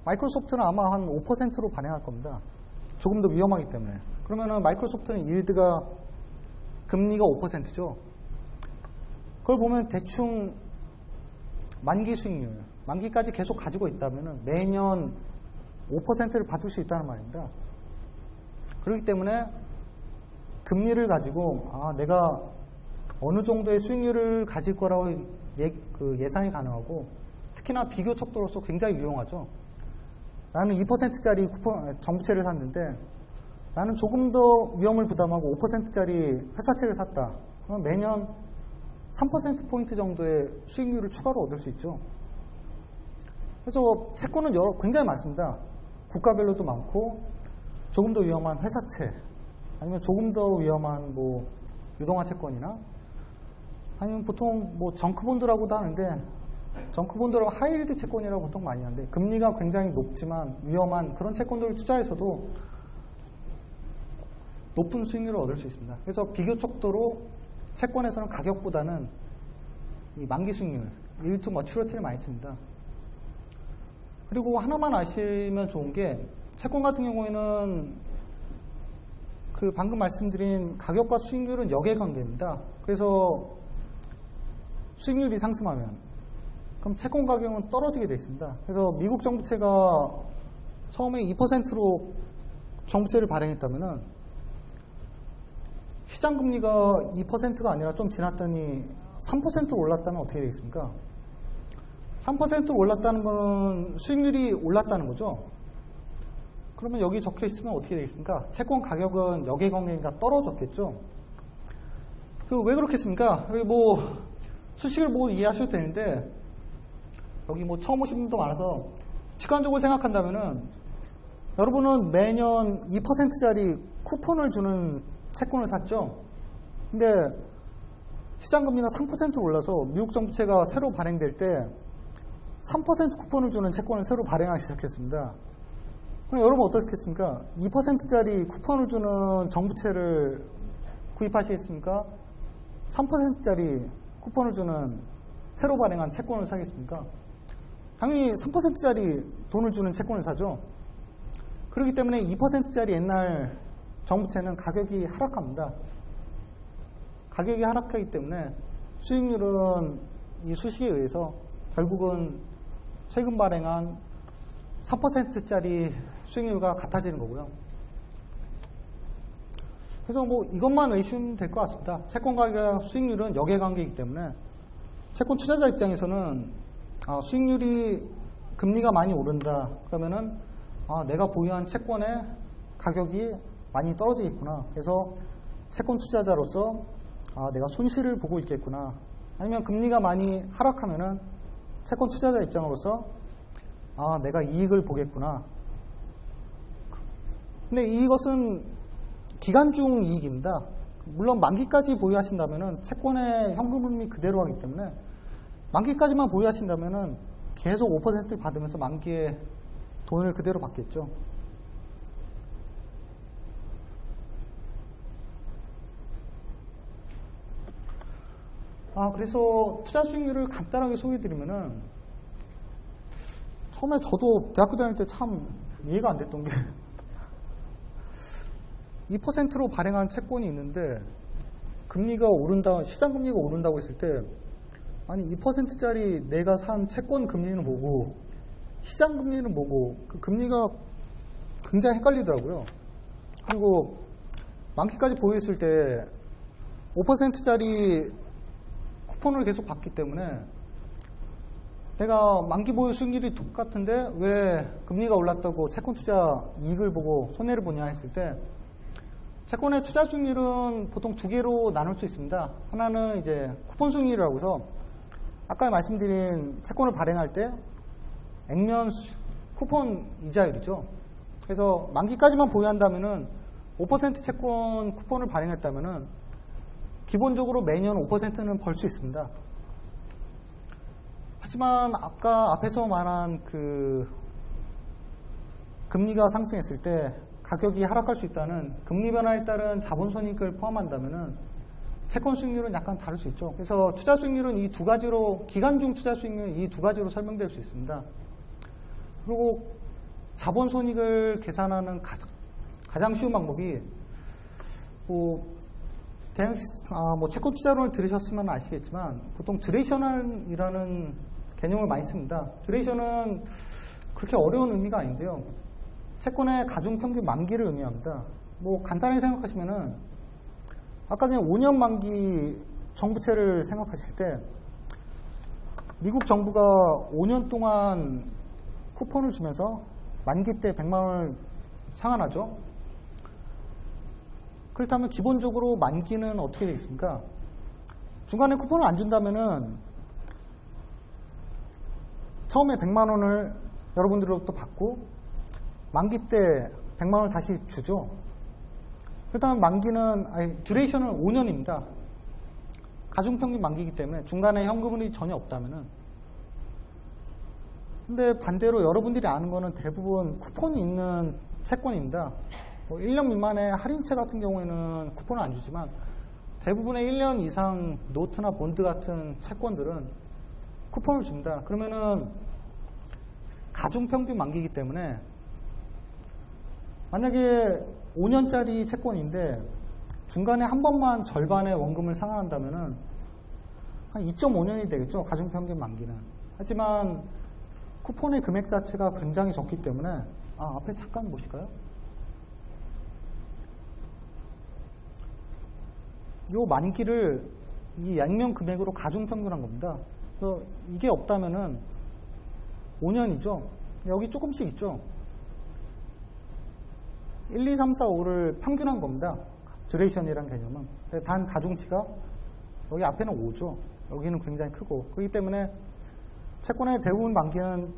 Speaker 1: 마이크로소프트는 아마 한 5%로 발행할 겁니다. 조금 더 위험하기 때문에. 그러면은 마이크로소프트는 일드가 금리가 5%죠. 그걸 보면 대충 만기 수익률, 만기까지 계속 가지고 있다면 매년 5%를 받을 수 있다는 말입니다. 그렇기 때문에 금리를 가지고 내가 어느 정도의 수익률을 가질 거라고 예상이 가능하고 특히나 비교 척도로서 굉장히 유용하죠. 나는 2%짜리 정부채를 샀는데 나는 조금 더 위험을 부담하고 5%짜리 회사채를 샀다. 그럼 매년 3%포인트 정도의 수익률을 추가로 얻을 수 있죠. 그래서 채권은 굉장히 많습니다. 국가별로도 많고 조금 더 위험한 회사채 아니면 조금 더 위험한 뭐 유동화 채권이나 아니면 보통 뭐 정크본드라고도 하는데 정크본드라고 하이힐드 채권이라고 보통 많이 하는데 금리가 굉장히 높지만 위험한 그런 채권들을 투자해서도 높은 수익률을 얻을 수 있습니다. 그래서 비교 척도로 채권에서는 가격보다는 이 만기 수익률, yield to maturity를 많이 씁니다. 그리고 하나만 아시면 좋은 게 채권 같은 경우에는 그 방금 말씀드린 가격과 수익률은 역외관계입니다. 그래서 수익률이 상승하면 그럼 채권 가격은 떨어지게 되어 있습니다. 그래서 미국 정부채가 처음에 2%로 정부채를 발행했다면은 시장 금리가 2%가 아니라 좀 지났더니 3%로 올랐다면 어떻게 되겠습니까? 3%로 올랐다는 거는 수익률이 올랐다는 거죠. 그러면 여기 적혀 있으면 어떻게 되겠습니까? 채권 가격은 역외관계니까 떨어졌겠죠. 왜 그렇겠습니까? 여기 뭐 수식을 보고 이해하셔도 되는데 여기 뭐 처음 오신 분도 많아서 직관적으로 생각한다면은 여러분은 매년 2%짜리 쿠폰을 주는 채권을 샀죠. 근데 시장금리가 3%로 올라서 미국 정부채가 새로 발행될 때 3% 쿠폰을 주는 채권을 새로 발행하기 시작했습니다. 그럼 여러분 어떻겠습니까? 2%짜리 쿠폰을 주는 정부채를 구입하시겠습니까? 3%짜리 쿠폰을 주는 새로 발행한 채권을 사겠습니까? 당연히 3%짜리 돈을 주는 채권을 사죠. 그렇기 때문에 2%짜리 옛날 정부채는 가격이 하락합니다. 가격이 하락하기 때문에 수익률은 이 수식에 의해서 결국은 최근 발행한 3%짜리 수익률과 같아지는 거고요. 그래서 뭐 이것만 외우시면 될 것 같습니다. 채권 가격 수익률은 역외관계이기 때문에 채권 투자자 입장에서는 수익률이 금리가 많이 오른다 그러면은 내가 보유한 채권의 가격이 많이 떨어지겠구나. 그래서 채권 투자자로서 내가 손실을 보고 있겠구나. 아니면 금리가 많이 하락하면은 채권 투자자 입장으로서 내가 이익을 보겠구나. 근데 이것은 기간중 이익입니다. 물론 만기까지 보유하신다면은 채권의 현금흐름이 그대로 하기 때문에 만기까지만 보유하신다면은 계속 5%를 받으면서 만기에 돈을 그대로 받겠죠. 그래서 투자 수익률을 간단하게 소개해드리면은 처음에 저도 대학교 다닐 때 참 이해가 안 됐던 게 2%로 발행한 채권이 있는데 금리가 오른다, 시장 금리가 오른다고 했을 때 아니 2%짜리 내가 산 채권 금리는 뭐고 시장 금리는 뭐고 그 금리가 굉장히 헷갈리더라고요. 그리고 만기까지 보유했을 때 5%짜리 쿠폰을 계속 받기 때문에 내가 만기 보유 수익률이 똑같은데 왜 금리가 올랐다고 채권 투자 이익을 보고 손해를 보냐 했을 때 채권의 투자 수익률은 보통 두 개로 나눌 수 있습니다. 하나는 이제 쿠폰 수익률이라고 해서 아까 말씀드린 채권을 발행할 때 액면 쿠폰 이자율이죠. 그래서 만기까지만 보유한다면은 5% 채권 쿠폰을 발행했다면은 기본적으로 매년 5%는 벌 수 있습니다. 하지만 아까 앞에서 말한 그 금리가 상승했을 때 가격이 하락할 수 있다는 금리 변화에 따른 자본 손익을 포함한다면은 채권 수익률은 약간 다를 수 있죠. 그래서 투자 수익률은 이 두 가지로 기간중 투자 수익률 이 두 가지로 설명될 수 있습니다. 그리고 자본 손익을 계산하는 가장 쉬운 방법이 채권 투자론을 들으셨으면 아시겠지만 보통 듀레이션이라는 개념을 많이 씁니다. 듀레이션은 그렇게 어려운 의미가 아닌데요. 채권의 가중평균 만기를 의미합니다. 간단하게 생각하시면은 아까 전에 5년 만기 정부채를 생각하실 때 미국 정부가 5년 동안 쿠폰을 주면서 만기 때 100만 원을 상환하죠. 그렇다면 기본적으로 만기는 어떻게 되겠습니까? 중간에 쿠폰을 안 준다면은 처음에 100만 원을 여러분들로부터 받고 만기 때 100만 원을 다시 주죠. 그렇다면 만기는 듀레이션은 5년입니다. 가중평균 만기이기 때문에 중간에 현금흐름이 전혀 없다면은. 근데 반대로 여러분들이 아는 거는 대부분 쿠폰이 있는 채권입니다. 1년 미만의 할인채 같은 경우에는 쿠폰을 안 주지만 대부분의 1년 이상 노트나 본드 같은 채권들은 쿠폰을 줍니다. 그러면은 가중평균 만기이기 때문에 만약에 5년짜리 채권인데 중간에 한 번만 절반의 원금을 상환한다면은 한 2.5년이 되겠죠. 가중평균 만기는. 하지만 쿠폰의 금액 자체가 굉장히 적기 때문에 앞에 잠깐 보실까요? 요 만기를 이 액면 금액으로 가중평균한 겁니다. 그래서 이게 없다면은 5년이죠. 여기 조금씩 있죠. 1, 2, 3, 4, 5를 평균한 겁니다. 듀레이션이라는 개념은. 단 가중치가 여기 앞에는 5죠. 여기는 굉장히 크고. 그렇기 때문에 채권의 대부분 만기는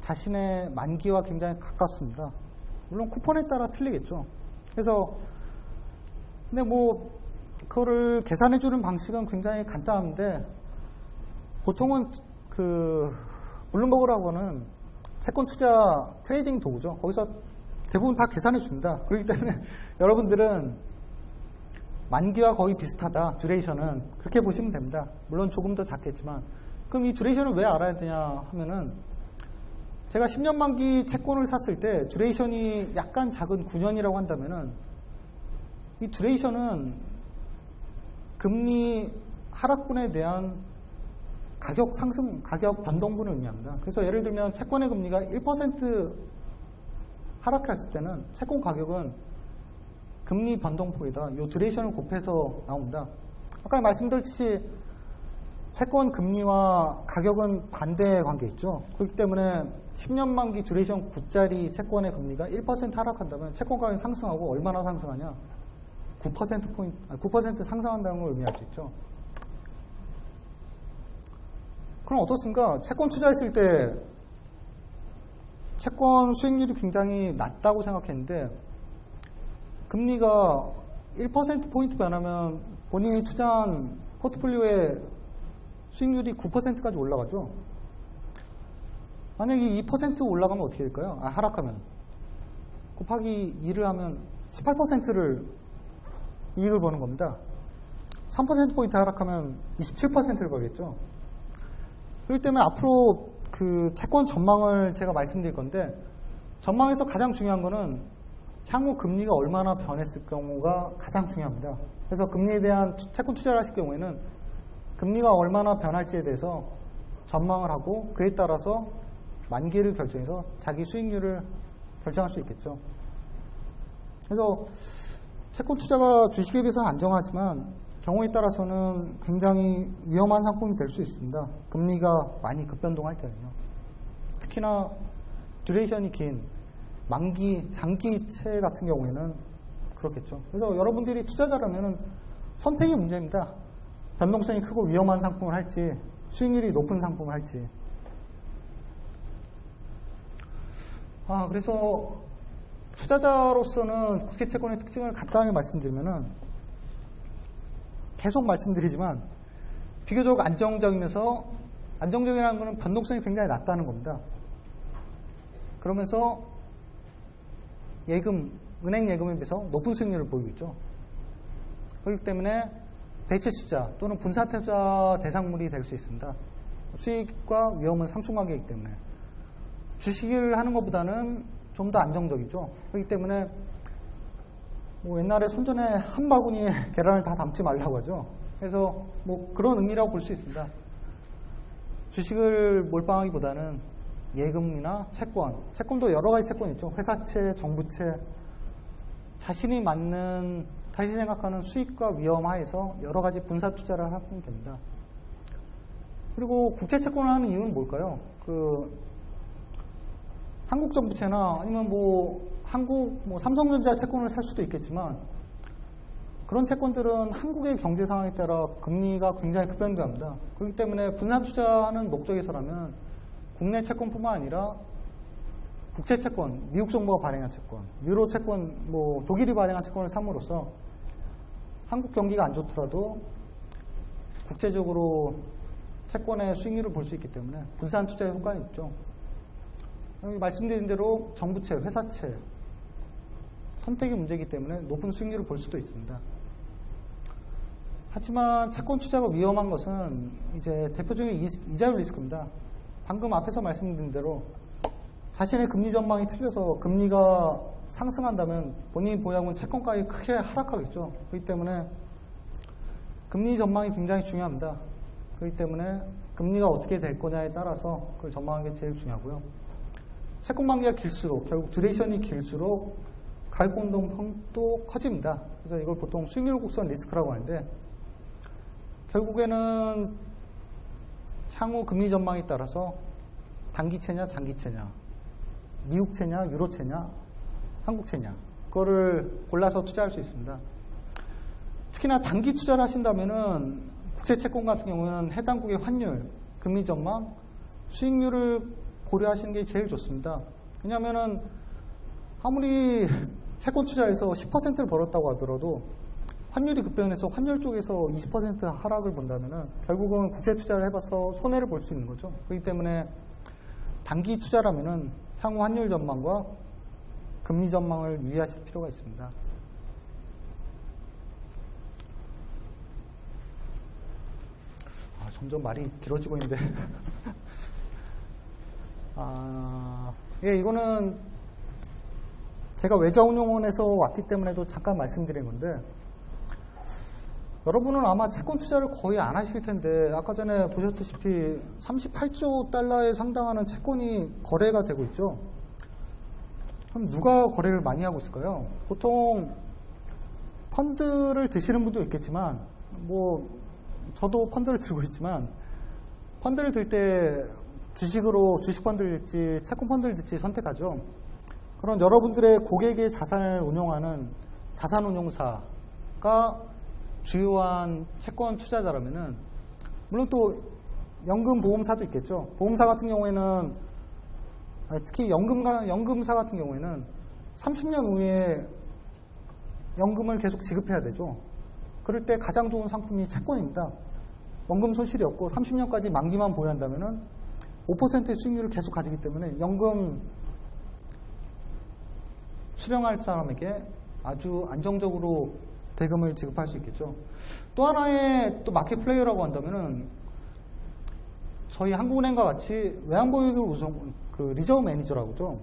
Speaker 1: 자신의 만기와 굉장히 가깝습니다. 물론 쿠폰에 따라 틀리겠죠. 그래서 근데 그거를 계산해 주는 방식은 굉장히 간단한데 보통은 블룸버그라고 하는 채권 투자 트레이딩 도구죠. 거기서 대부분 다 계산해 줍니다. 그렇기 때문에 여러분들은 만기와 거의 비슷하다. 듀레이션은 그렇게 보시면 됩니다. 물론 조금 더 작겠지만. 그럼 이 듀레이션을 왜 알아야 되냐 하면은 제가 10년 만기 채권을 샀을 때 듀레이션이 약간 작은 9년이라고 한다면은 이 듀레이션은 금리 하락분에 대한 가격 상승, 가격 변동분을 의미합니다. 그래서 예를 들면 채권의 금리가 1% 하락했을 때는 채권 가격은 금리 변동폭이다. 이 듀레이션을 곱해서 나옵니다. 아까 말씀드렸듯이 채권 금리와 가격은 반대 관계 있죠. 그렇기 때문에 10년 만기 듀레이션 9짜리 채권의 금리가 1% 하락한다면 채권 가격이 상승하고 얼마나 상승하냐? 9% 상승한다는 걸 의미할 수 있죠. 그럼 어떻습니까? 채권 투자했을 때 채권 수익률이 굉장히 낮다고 생각했는데 금리가 1%포인트 변하면 본인이 투자한 포트폴리오의 수익률이 9%까지 올라가죠. 만약에 2% 올라가면 어떻게 될까요? 하락하면. 곱하기 2를 하면 18%를 이익을 버는 겁니다. 3%포인트 하락하면 27%를 벌겠죠. 그렇기 때문에 앞으로 그 채권 전망을 제가 말씀드릴 건데 전망에서 가장 중요한 거는 향후 금리가 얼마나 변했을 경우가 가장 중요합니다. 그래서 금리에 대한 채권 투자를 하실 경우에는 금리가 얼마나 변할지에 대해서 전망을 하고 그에 따라서 만기를 결정해서 자기 수익률을 결정할 수 있겠죠. 그래서 채권 투자가 주식에 비해서는 안정하지만 경우에 따라서는 굉장히 위험한 상품이 될 수 있습니다. 금리가 많이 급변동할 때는요. 특히나 듀레이션이 긴 만기, 장기채 같은 경우에는 그렇겠죠. 그래서 여러분들이 투자자라면 선택의 문제입니다. 변동성이 크고 위험한 상품을 할지 수익률이 높은 상품을 할지. 그래서 투자자로서는 국채채권의 특징을 간단하게 말씀드리면은 계속 말씀드리지만 비교적 안정적이면서 안정적이라는 것은 변동성이 굉장히 낮다는 겁니다. 그러면서 예금, 은행 예금에 비해서 높은 수익률을 보이고 있죠. 그렇기 때문에 대체 투자 또는 분산 투자 대상물이 될 수 있습니다. 수익과 위험은 상충관계이기 때문에 주식을 하는 것보다는 좀 더 안정적이죠. 그렇기 때문에 뭐 옛날에 선전에 한 바구니에 계란을 다 담지 말라고 하죠. 그래서 뭐 그런 의미라고 볼 수 있습니다. 주식을 몰빵하기보다는 예금이나 채권도 여러 가지 채권이 있죠. 회사채, 정부채, 자신이 생각하는 수익과 위험 하에서 여러 가지 분산 투자를 하면 됩니다. 그리고 국채채권을 하는 이유는 뭘까요? 한국 정부채나 아니면 삼성전자 채권을 살 수도 있겠지만 그런 채권들은 한국의 경제 상황에 따라 금리가 굉장히 급변동합니다. 그렇기 때문에 분산 투자하는 목적에서라면 국내 채권뿐만 아니라 국채 채권, 미국 정부가 발행한 채권, 유로 채권, 독일이 발행한 채권을 삼으로써 한국 경기가 안 좋더라도 국제적으로 채권의 수익률을 볼 수 있기 때문에 분산 투자의 효과는 있죠. 여기 말씀드린 대로 정부채, 회사채 선택의 문제이기 때문에 높은 수익률을 볼 수도 있습니다. 하지만 채권 투자가 위험한 것은 이제 대표적인 이자율 리스크입니다. 방금 앞에서 말씀드린 대로 자신의 금리 전망이 틀려서 금리가 상승한다면 본인이 보유하고 채권 가격이 크게 하락하겠죠. 그렇기 때문에 금리 전망이 굉장히 중요합니다. 그렇기 때문에 금리가 어떻게 될 거냐에 따라서 그걸 전망하는 게 제일 중요하고요. 채권 만기가 길수록 결국 듀레이션이 길수록 가격 변동폭도 커집니다. 그래서 이걸 보통 수익률 곡선 리스크라고 하는데 결국에는 향후 금리 전망에 따라서 단기채냐 장기채냐 미국채냐 유로채냐 한국채냐 그거를 골라서 투자할 수 있습니다. 특히나 단기 투자를 하신다면은 국채채권 같은 경우는 해당국의 환율, 금리 전망, 수익률을 고려하시는 게 제일 좋습니다. 왜냐하면은 아무리 채권 투자에서 10%를 벌었다고 하더라도 환율이 급변해서 환율 쪽에서 20% 하락을 본다면은 결국은 국채 투자를 해봐서 손해를 볼 수 있는 거죠. 그렇기 때문에 단기 투자라면은 향후 환율 전망과 금리 전망을 유의하실 필요가 있습니다. 점점 말이 길어지고 있는데 예, 이거는 제가 외자운용원에서 왔기 때문에도 잠깐 말씀드린 건데, 여러분은 아마 채권 투자를 거의 안 하실 텐데, 아까 전에 보셨다시피 38조 달러에 상당하는 채권이 거래가 되고 있죠. 그럼 누가 거래를 많이 하고 있을까요? 보통 펀드를 드시는 분도 있겠지만, 저도 펀드를 들고 있지만, 펀드를 들 때 주식으로 주식 펀드를 들지 채권 펀드를 들지 선택하죠. 그런 여러분들의 고객의 자산을 운용하는 자산운용사가 주요한 채권 투자자라면은, 물론 또 연금 보험사도 있겠죠. 보험사 같은 경우에는, 특히 연금사 같은 경우에는 30년 후에 연금을 계속 지급해야 되죠. 그럴 때 가장 좋은 상품이 채권입니다. 원금 손실이 없고 30년까지 만기만 보유한다면은 5%의 수익률을 계속 가지기 때문에 연금 수령할 사람에게 아주 안정적으로 대금을 지급할 수 있겠죠. 또 하나의 또 마켓 플레이어라고 한다면은, 저희 한국은행과 같이 외환보유액을 리저브 매니저라고 하죠.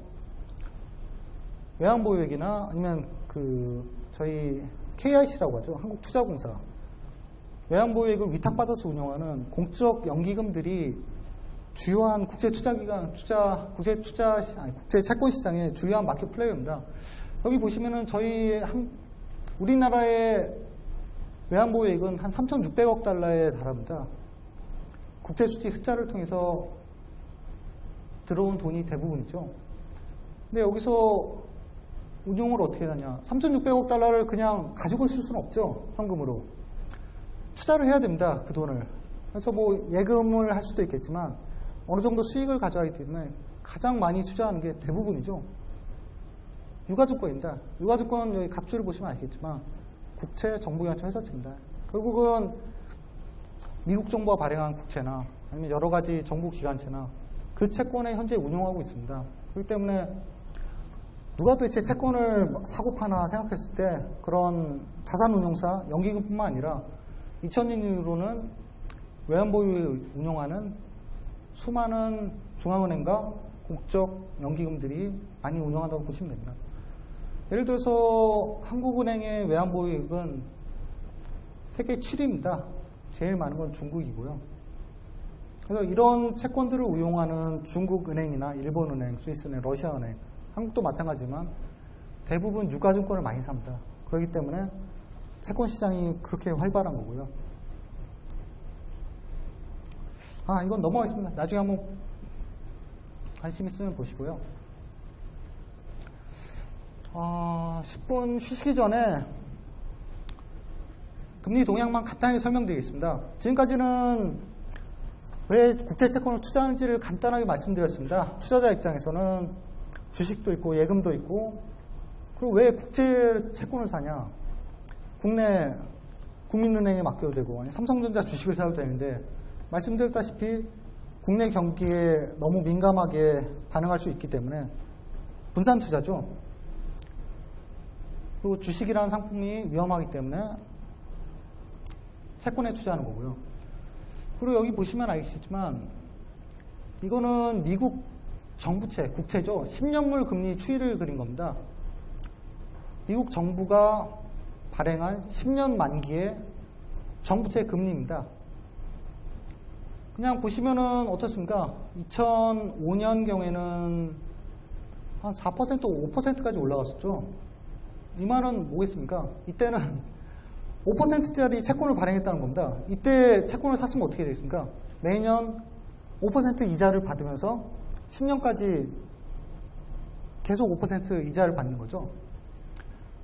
Speaker 1: 외환보유액이나 아니면 저희 KIC라고 하죠. 한국투자공사. 외환보유액을 위탁받아서 운영하는 공적 연기금들이 주요한 국제 채권 시장의 주요한 마켓 플레이어입니다. 여기 보시면은 우리나라의 외환보유액은 한 3,600억 달러에 달합니다. 국제수지 흑자를 통해서 들어온 돈이 대부분이죠. 근데 여기서 운용을 어떻게 하냐. 3,600억 달러를 그냥 가지고 있을 수는 없죠. 현금으로. 투자를 해야 됩니다. 그 돈을. 그래서 예금을 할 수도 있겠지만 어느 정도 수익을 가져가기 때문에 가장 많이 투자하는 게 대부분이죠. 유가증권입니다. 유가증권 여기 갑주를 보시면 아시겠지만 국채, 정부경찰 회사채입니다. 결국은 미국 정부가 발행한 국채나 아니면 여러 가지 정부 기관채나 그 채권에 현재 운용하고 있습니다. 그렇기 때문에 누가 도대체 채권을 사고 파나 생각했을 때 그런 자산운용사, 연기금뿐만 아니라 2000년 이후로는 외환보유액을 운용하는 수많은 중앙은행과 공적 연기금들이 많이 운영한다고 보시면 됩니다. 예를 들어서 한국은행의 외환보유액은 세계 7위입니다. 제일 많은 건 중국이고요. 그래서 이런 채권들을 운용하는 중국은행이나 일본은행, 스위스은행, 러시아은행, 한국도 마찬가지지만 대부분 유가증권을 많이 삽니다. 그렇기 때문에 채권 시장이 그렇게 활발한 거고요. 이건 넘어가겠습니다. 나중에 한번 관심 있으면 보시고요. 10분 쉬시기 전에 금리 동향만 간단히 설명드리겠습니다. 지금까지는 왜 국제채권을 투자하는지를 간단하게 말씀드렸습니다. 투자자 입장에서는 주식도 있고 예금도 있고, 그리고 왜 국제채권을 사냐. 국내 국민은행에 맡겨도 되고 삼성전자 주식을 사도 되는데, 말씀드렸다시피 국내 경기에 너무 민감하게 반응할 수 있기 때문에 분산 투자죠. 그리고 주식이라는 상품이 위험하기 때문에 채권에 투자하는 거고요. 그리고 여기 보시면 아시겠지만 이거는 미국 정부채, 국채죠. 10년물 금리 추이를 그린 겁니다. 미국 정부가 발행한 10년 만기의 정부채 금리입니다. 그냥 보시면은 어떻습니까? 2005년경에는 한 4%, 5%까지 올라갔었죠. 이 말은 뭐겠습니까? 이때는 5%짜리 채권을 발행했다는 겁니다. 이때 채권을 샀으면 어떻게 되겠습니까? 매년 5% 이자를 받으면서 10년까지 계속 5% 이자를 받는 거죠.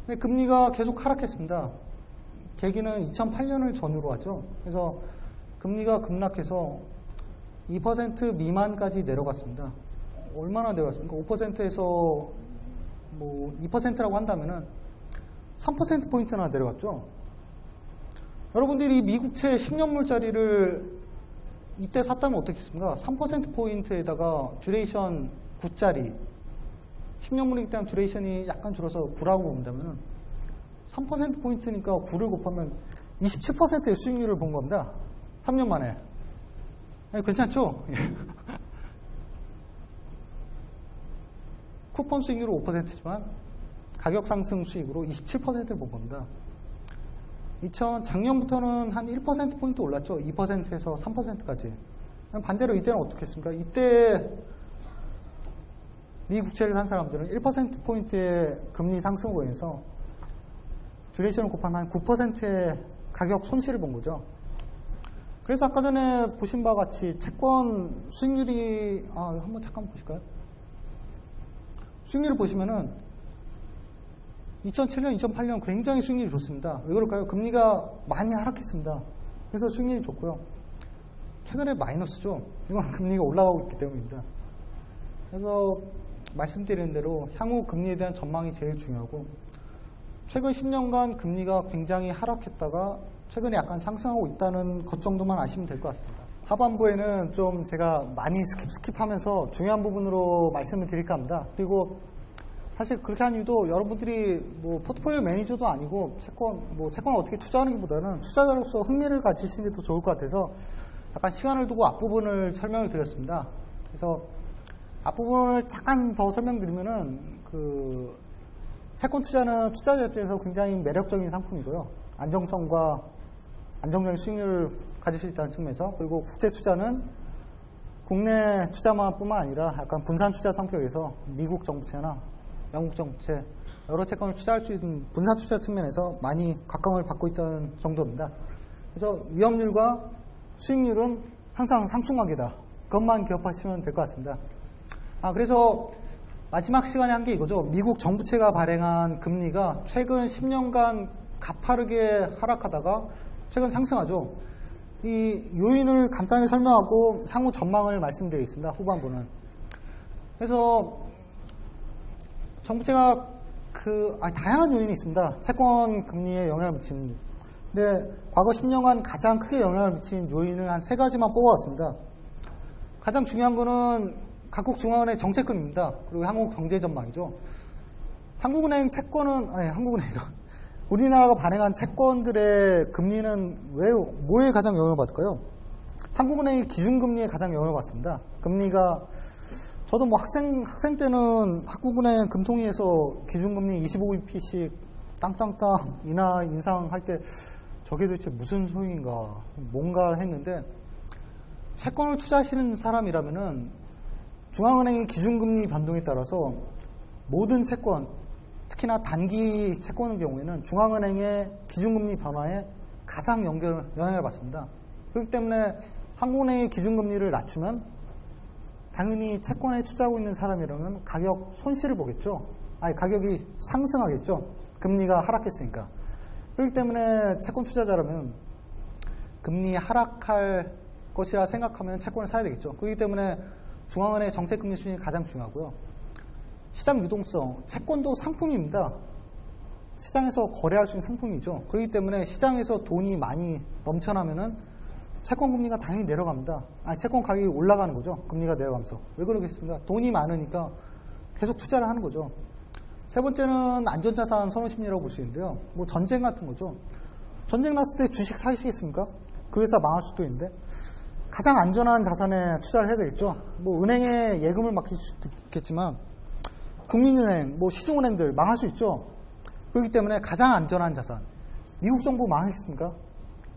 Speaker 1: 근데 금리가 계속 하락했습니다. 계기는 2008년을 전후로 하죠. 그래서 금리가 급락해서 2% 미만까지 내려갔습니다. 얼마나 내려갔습니까? 5%에서 2%라고 한다면은 3%포인트나 내려갔죠. 여러분들이 미국채 10년물짜리를 이때 샀다면 어떻겠습니까? 3%포인트에다가 듀레이션 9짜리 10년물이기 때문에 듀레이션이 약간 줄어서 9라고 본다면 3%포인트니까 9를 곱하면 27%의 수익률을 본 겁니다. 3년 만에. 아니, 괜찮죠? 쿠폰 수익률은 5%지만 가격 상승 수익으로 27%를 본 겁니다. 작년부터는 한 1%포인트 올랐죠. 2%에서 3%까지. 반대로 이때는 어떻게 했습니까? 이때 미 국채를 산 사람들은 1%포인트의 금리 상승으로 인해서 듀레이션을 곱하면 한 9%의 가격 손실을 본 거죠. 그래서 아까 전에 보신 바와 같이 채권 수익률이, 한번 잠깐 보실까요? 수익률을 보시면은 2007년, 2008년 굉장히 수익률이 좋습니다. 왜 그럴까요? 금리가 많이 하락했습니다. 그래서 수익률이 좋고요. 최근에 마이너스죠. 이건 금리가 올라가고 있기 때문입니다. 그래서 말씀드린 대로 향후 금리에 대한 전망이 제일 중요하고, 최근 10년간 금리가 굉장히 하락했다가 최근에 약간 상승하고 있다는 것 정도만 아시면 될 것 같습니다. 하반부에는 좀 제가 많이 스킵하면서 중요한 부분으로 말씀을 드릴까 합니다. 그리고 사실 그렇게 한 이유도 여러분들이 뭐 포트폴리오 매니저도 아니고 채권을 어떻게 투자하는 것보다는 투자자로서 흥미를 가지시는 게 더 좋을 것 같아서 약간 시간을 두고 앞부분을 설명을 드렸습니다. 그래서 앞부분을 잠깐 더 설명드리면은 채권 투자는 투자자 입장에서 굉장히 매력적인 상품이고요. 안정성과 안정적인 수익률을 가질 수 있다는 측면에서, 그리고 국제 투자는 국내 투자만 뿐만 아니라 약간 분산 투자 성격에서 미국 정부채나 영국 정부채 여러 채권을 투자할 수 있는 분산 투자 측면에서 많이 각광을 받고 있다는 정도입니다. 그래서 위험률과 수익률은 항상 상충관계다. 그것만 기억하시면 될 것 같습니다. 그래서 마지막 시간에 한 게 이거죠. 미국 정부채가 발행한 금리가 최근 10년간 가파르게 하락하다가 최근 상승하죠. 이 요인을 간단히 설명하고 향후 전망을 말씀드리겠습니다. 후반부는. 그래서 정부채가 다양한 요인이 있습니다. 채권 금리에 영향을 미치는. 근데 과거 10년간 가장 크게 영향을 미친 요인을 한 3가지만 뽑아왔습니다. 가장 중요한 거는 각국 중앙은행 정책금리입니다. 그리고 향후 경제 전망이죠. 한국은행 채권은, 한국은행이라. 우리나라가 발행한 채권들의 금리는 뭐에 가장 영향을 받을까요? 한국은행이 기준금리에 가장 영향을 받습니다. 금리가, 저도 뭐 학생 때는 한국은행 금통위에서 기준금리 25bp씩 땅땅땅 인상할 때 저게 도대체 무슨 소용인가, 뭔가 했는데, 채권을 투자하시는 사람이라면은 중앙은행의 기준금리 변동에 따라서 모든 채권, 특히나 단기 채권의 경우에는 중앙은행의 기준금리 변화에 가장 영향을 받습니다. 그렇기 때문에 한국은행의 기준금리를 낮추면 당연히 채권에 투자하고 있는 사람이라면 가격 손실을 보겠죠. 가격이 상승하겠죠. 금리가 하락했으니까. 그렇기 때문에 채권 투자자라면 금리 하락할 것이라 생각하면 채권을 사야 되겠죠. 그렇기 때문에 중앙은행의 정책금리 수준이 가장 중요하고요. 시장 유동성, 채권도 상품입니다. 시장에서 거래할 수 있는 상품이죠. 그렇기 때문에 시장에서 돈이 많이 넘쳐나면은 채권 금리가 당연히 내려갑니다. 채권 가격이 올라가는 거죠. 금리가 내려가면서. 왜 그러겠습니까? 돈이 많으니까 계속 투자를 하는 거죠. 세 번째는 안전자산 선호 심리라고 볼 수 있는데요. 뭐 전쟁 같은 거죠. 전쟁 났을 때 주식 사시겠습니까? 그 회사 망할 수도 있는데. 가장 안전한 자산에 투자를 해야 되겠죠. 뭐 은행에 예금을 맡길 수도 있겠지만 국민은행, 뭐 시중은행들 망할 수 있죠. 그렇기 때문에 가장 안전한 자산. 미국 정부 망했습니까?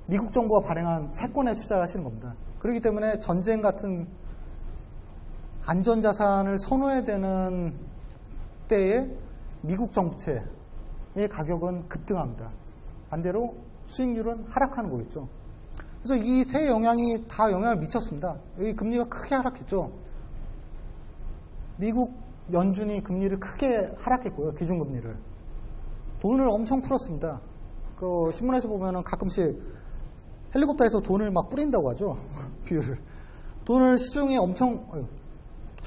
Speaker 1: 미국 정부가 발행한 채권에 투자를 하시는 겁니다. 그렇기 때문에 전쟁 같은 안전자산을 선호해야 되는 때에 미국 정부채의 가격은 급등합니다. 반대로 수익률은 하락하는 거겠죠. 그래서 이 세 영향이 다 영향을 미쳤습니다. 여기 금리가 크게 하락했죠. 미국 연준이 금리를 크게 하락했고요. 기준금리를. 돈을 엄청 풀었습니다. 신문에서 보면은 가끔씩 헬리콥터에서 돈을 막 뿌린다고 하죠. 비율을. 돈을 시중에 엄청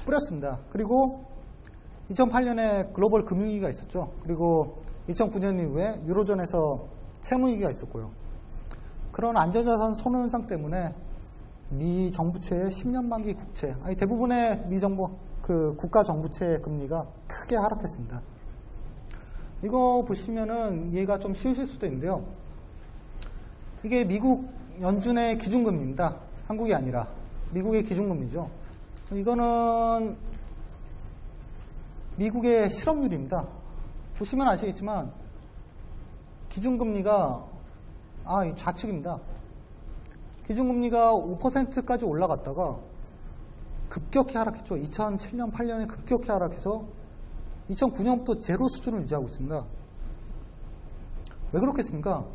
Speaker 1: 뿌렸습니다. 그리고 2008년에 글로벌 금융위기가 있었죠. 그리고 2009년 이후에 유로존에서 채무위기가 있었고요. 그런 안전자산 선호 현상 때문에 미 정부채의 10년 만기 국채, 아니 대부분의 미 정부 그 국가 정부채 금리가 크게 하락했습니다. 이거 보시면은 이해가 좀 쉬우실 수도 있는데요. 이게 미국 연준의 기준금리입니다. 한국이 아니라 미국의 기준금리죠. 이거는 미국의 실업률입니다. 보시면 아시겠지만 기준금리가 좌측입니다. 기준금리가 5%까지 올라갔다가 급격히 하락했죠. 2007년, 8년에 급격히 하락해서 2009년부터 제로 수준을 유지하고 있습니다. 왜 그렇겠습니까?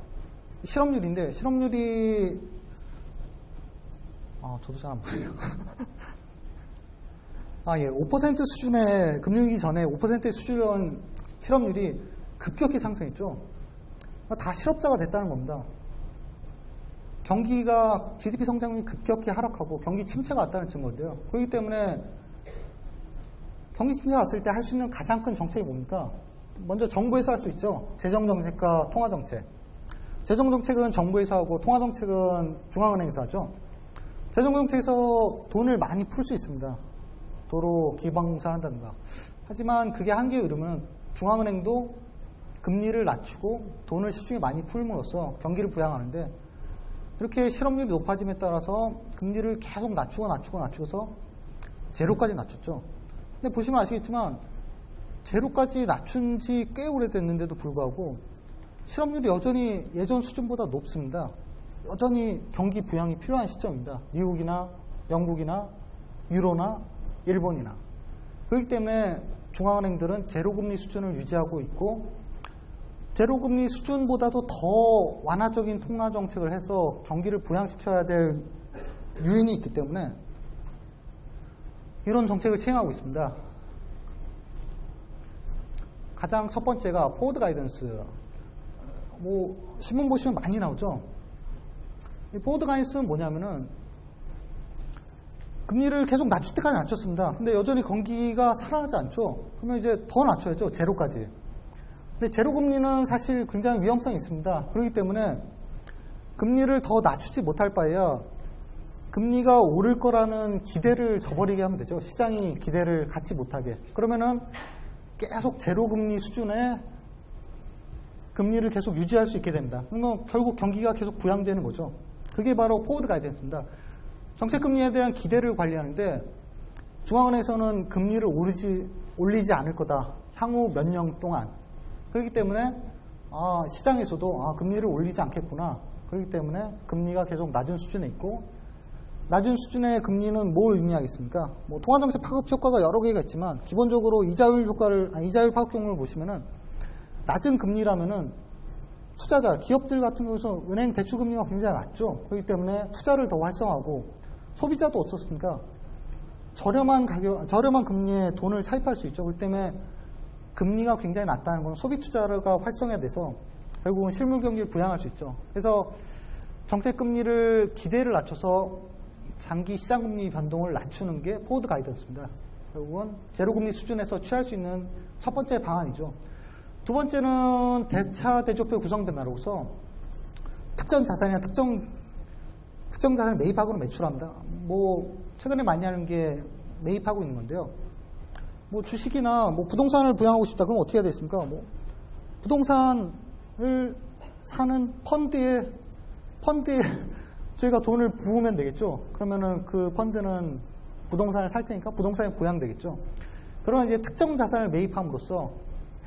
Speaker 1: 실업률인데 실업률이 저도 잘 안 보여요. 5% 수준의 금융위기 전에 5% 수준 실업률이 급격히 상승했죠. 다 실업자가 됐다는 겁니다. 경기가 GDP 성장률이 급격히 하락하고 경기 침체가 왔다는 증거인데요. 그렇기 때문에 경기 침체가 왔을 때 할 수 있는 가장 큰 정책이 뭡니까? 먼저 정부에서 할 수 있죠. 재정정책과 통화정책. 재정정책은 정부에서 하고 통화정책은 중앙은행에서 하죠. 재정정책에서 돈을 많이 풀 수 있습니다. 도로 기반공사를 한다든가. 하지만 그게 한계에 이르면 중앙은행도 금리를 낮추고 돈을 시중에 많이 풀므로써 경기를 부양하는데 이렇게 실업률이 높아짐에 따라서 금리를 계속 낮추고서 제로까지 낮췄죠. 근데 보시면 아시겠지만 제로까지 낮춘 지 꽤 오래됐는데도 불구하고 실업률이 여전히 예전 수준보다 높습니다. 여전히 경기 부양이 필요한 시점입니다. 미국이나 영국이나 유로나 일본이나. 그렇기 때문에 중앙은행들은 제로금리 수준을 유지하고 있고 제로금리 수준보다도 더 완화적인 통화정책을 해서 경기를 부양시켜야 될 요인이 있기 때문에 이런 정책을 시행하고 있습니다. 가장 첫 번째가 포워드 가이던스. 신문 보시면 많이 나오죠. 이 포워드 가이던스는 뭐냐면은 금리를 계속 낮출 때까지 낮췄습니다. 근데 여전히 경기가 살아나지 않죠. 그러면 이제 더 낮춰야죠. 제로까지. 근데 제로금리는 사실 굉장히 위험성이 있습니다. 그렇기 때문에 금리를 더 낮추지 못할 바에야 금리가 오를 거라는 기대를 저버리게 하면 되죠. 시장이 기대를 갖지 못하게. 그러면은 계속 제로금리 수준의 금리를 계속 유지할 수 있게 됩니다. 그러면 결국 경기가 계속 부양되는 거죠. 그게 바로 포워드 가이던스입니다. 정책금리에 대한 기대를 관리하는데 중앙은행에서는 금리를 올리지 않을 거다. 향후 몇 년 동안. 그렇기 때문에 시장에서도 금리를 올리지 않겠구나. 그렇기 때문에 금리가 계속 낮은 수준에 있고 낮은 수준의 금리는 뭘 의미하겠습니까? 통화정책 파급 효과가 여러 개가 있지만 기본적으로 이자율 파급 효과를 보시면은 낮은 금리라면은 투자자, 기업들 같은 경우서 은행 대출금리가 굉장히 낮죠. 그렇기 때문에 투자를 더 활성화하고 소비자도 어떻습니까? 저렴한 금리에 돈을 차입할 수 있죠. 그렇기 때문에 금리가 굉장히 낮다는 건 소비 투자가 활성화돼서 결국은 실물 경기를 부양할 수 있죠. 그래서 정책 금리를 기대를 낮춰서 장기 시장 금리 변동을 낮추는 게 포워드 가이던스입니다. 결국은 제로금리 수준에서 취할 수 있는 첫 번째 방안이죠. 두 번째는 대차 대조표 구성 변화로서 특정 자산이나 특정 자산을 매입하거나 매출합니다. 최근에 많이 하는 게 매입하고 있는 건데요. 주식이나 부동산을 부양하고 싶다. 그럼 어떻게 해야 되겠습니까? 부동산을 사는 펀드에 저희가 돈을 부으면 되겠죠. 그러면은 그 펀드는 부동산을 살 테니까 부동산이 부양되겠죠. 그러면 이제 특정 자산을 매입함으로써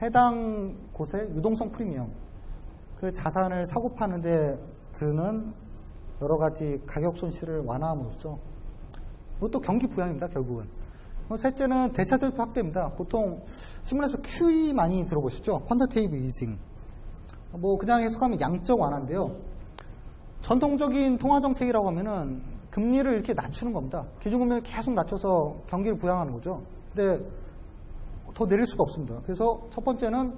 Speaker 1: 해당 곳의 유동성 프리미엄, 그 자산을 사고 파는데 드는 여러 가지 가격 손실을 완화함으로써 이것도 경기 부양입니다. 결국은. 셋째는 대차 대조표 확대입니다. 보통 신문에서 QE 많이 들어보시죠? 퀀터테이브 이징. 그냥 해석하면 양적 완화인데요. 전통적인 통화정책이라고 하면은 금리를 이렇게 낮추는 겁니다. 기준금리를 계속 낮춰서 경기를 부양하는 거죠. 근데 더 내릴 수가 없습니다. 그래서 첫 번째는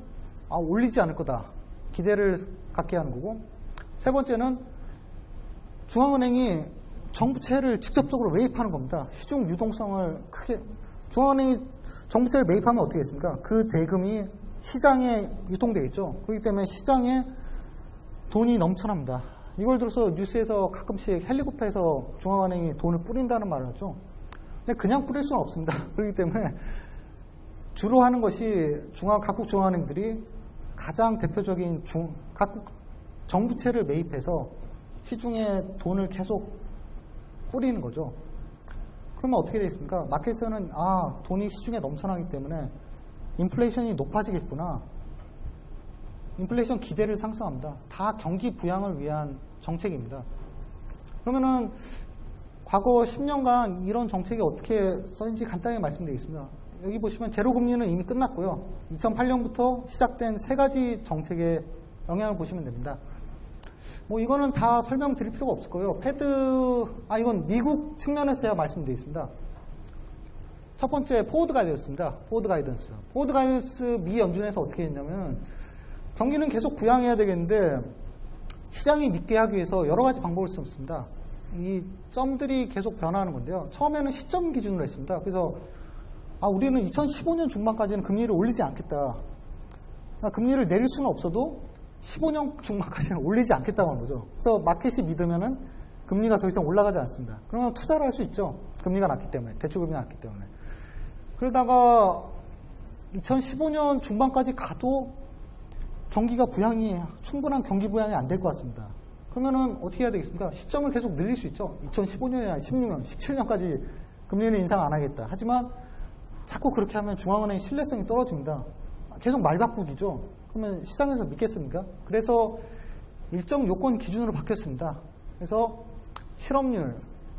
Speaker 1: 올리지 않을 거다. 기대를 갖게 하는 거고, 세 번째는 중앙은행이 정부채를 직접적으로 매입하는 겁니다. 시중 유동성을 크게, 중앙은행이 정부채를 매입하면 어떻게 됐습니까? 그 대금이 시장에 유통되겠죠. 그렇기 때문에 시장에 돈이 넘쳐납니다. 이걸 들어서 뉴스에서 가끔씩 헬리콥터에서 중앙은행이 돈을 뿌린다는 말을 하죠. 근데 그냥 뿌릴 수는 없습니다. 그렇기 때문에 주로 하는 것이 각국 중앙은행들이 가장 대표적인 각국 정부채를 매입해서 시중에 돈을 계속 뿌리는 거죠. 그러면 어떻게 되겠습니까? 마켓에서는 돈이 시중에 넘쳐나기 때문에 인플레이션이 높아지겠구나. 인플레이션 기대를 상승합니다. 다 경기 부양을 위한 정책입니다. 그러면은 과거 10년간 이런 정책이 어떻게 써있는지 간단히 말씀드리겠습니다. 여기 보시면 제로금리는 이미 끝났고요. 2008년부터 시작된 세 가지 정책의 영향을 보시면 됩니다. 이거는 다 설명드릴 필요가 없을 거예요. 이건 미국 측면에서 제가 말씀드리겠습니다. 첫 번째, 포워드 가이던스입니다. 포워드 가이던스 미 연준에서 어떻게 했냐면, 경기는 계속 부양해야 되겠는데, 시장이 믿게 하기 위해서 여러 가지 방법을 썼습니다. 이 점들이 계속 변화하는 건데요. 처음에는 시점 기준으로 했습니다. 그래서, 우리는 2015년 중반까지는 금리를 올리지 않겠다. 금리를 내릴 수는 없어도 15년 중반까지는 올리지 않겠다고 한 거죠. 그래서 마켓이 믿으면은 금리가 더 이상 올라가지 않습니다. 그러면 투자를 할 수 있죠. 금리가 낮기 때문에, 대출금리가 낮기 때문에. 그러다가 2015년 중반까지 가도 충분한 경기 부양이 안 될 것 같습니다. 그러면은 어떻게 해야 되겠습니까? 시점을 계속 늘릴 수 있죠. 2015년이나 16년, 17년까지 금리는 인상 안 하겠다. 하지만 자꾸 그렇게 하면 중앙은행의 신뢰성이 떨어집니다. 계속 말바꾸기죠. 그러면 시장에서 믿겠습니까? 그래서 일정 요건 기준으로 바뀌었습니다. 그래서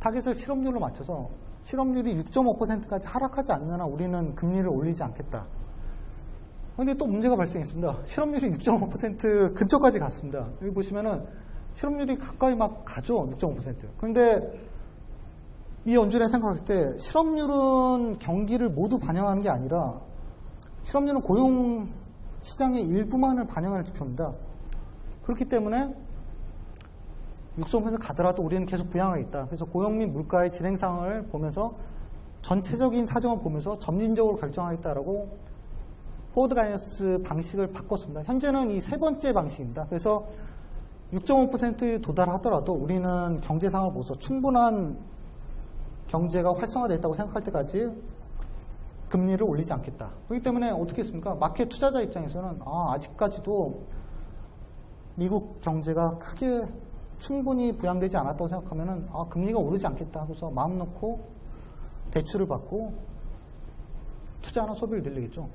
Speaker 1: 타겟을 실업률로 맞춰서 실업률이 6.5%까지 하락하지 않는 한 우리는 금리를 올리지 않겠다. 그런데 또 문제가 발생했습니다. 실업률이 6.5% 근처까지 갔습니다. 여기 보시면은 실업률이 가까이 막 가죠. 6.5%. 그런데 이 연준이 생각할 때 실업률은 경기를 모두 반영하는 게 아니라 실업률은 고용 시장의 일부만을 반영하는 지표입니다. 그렇기 때문에 6.5% 가더라도 우리는 계속 부양하겠다. 그래서 고용 및 물가의 진행상을 보면서 전체적인 사정을 보면서 점진적으로 결정하겠다라고 포워드 가이던스 방식을 바꿨습니다. 현재는 이 세 번째 방식입니다. 그래서 6.5%에 도달하더라도 우리는 경제 상황을 보면서 충분한 경제가 활성화됐다고 생각할 때까지 금리를 올리지 않겠다. 그렇기 때문에 어떻게 했습니까? 마켓 투자자 입장에서는 아직까지도 미국 경제가 크게 충분히 부양되지 않았다고 생각하면은 금리가 오르지 않겠다 하고서 마음 놓고 대출을 받고 투자나 소비를 늘리겠죠.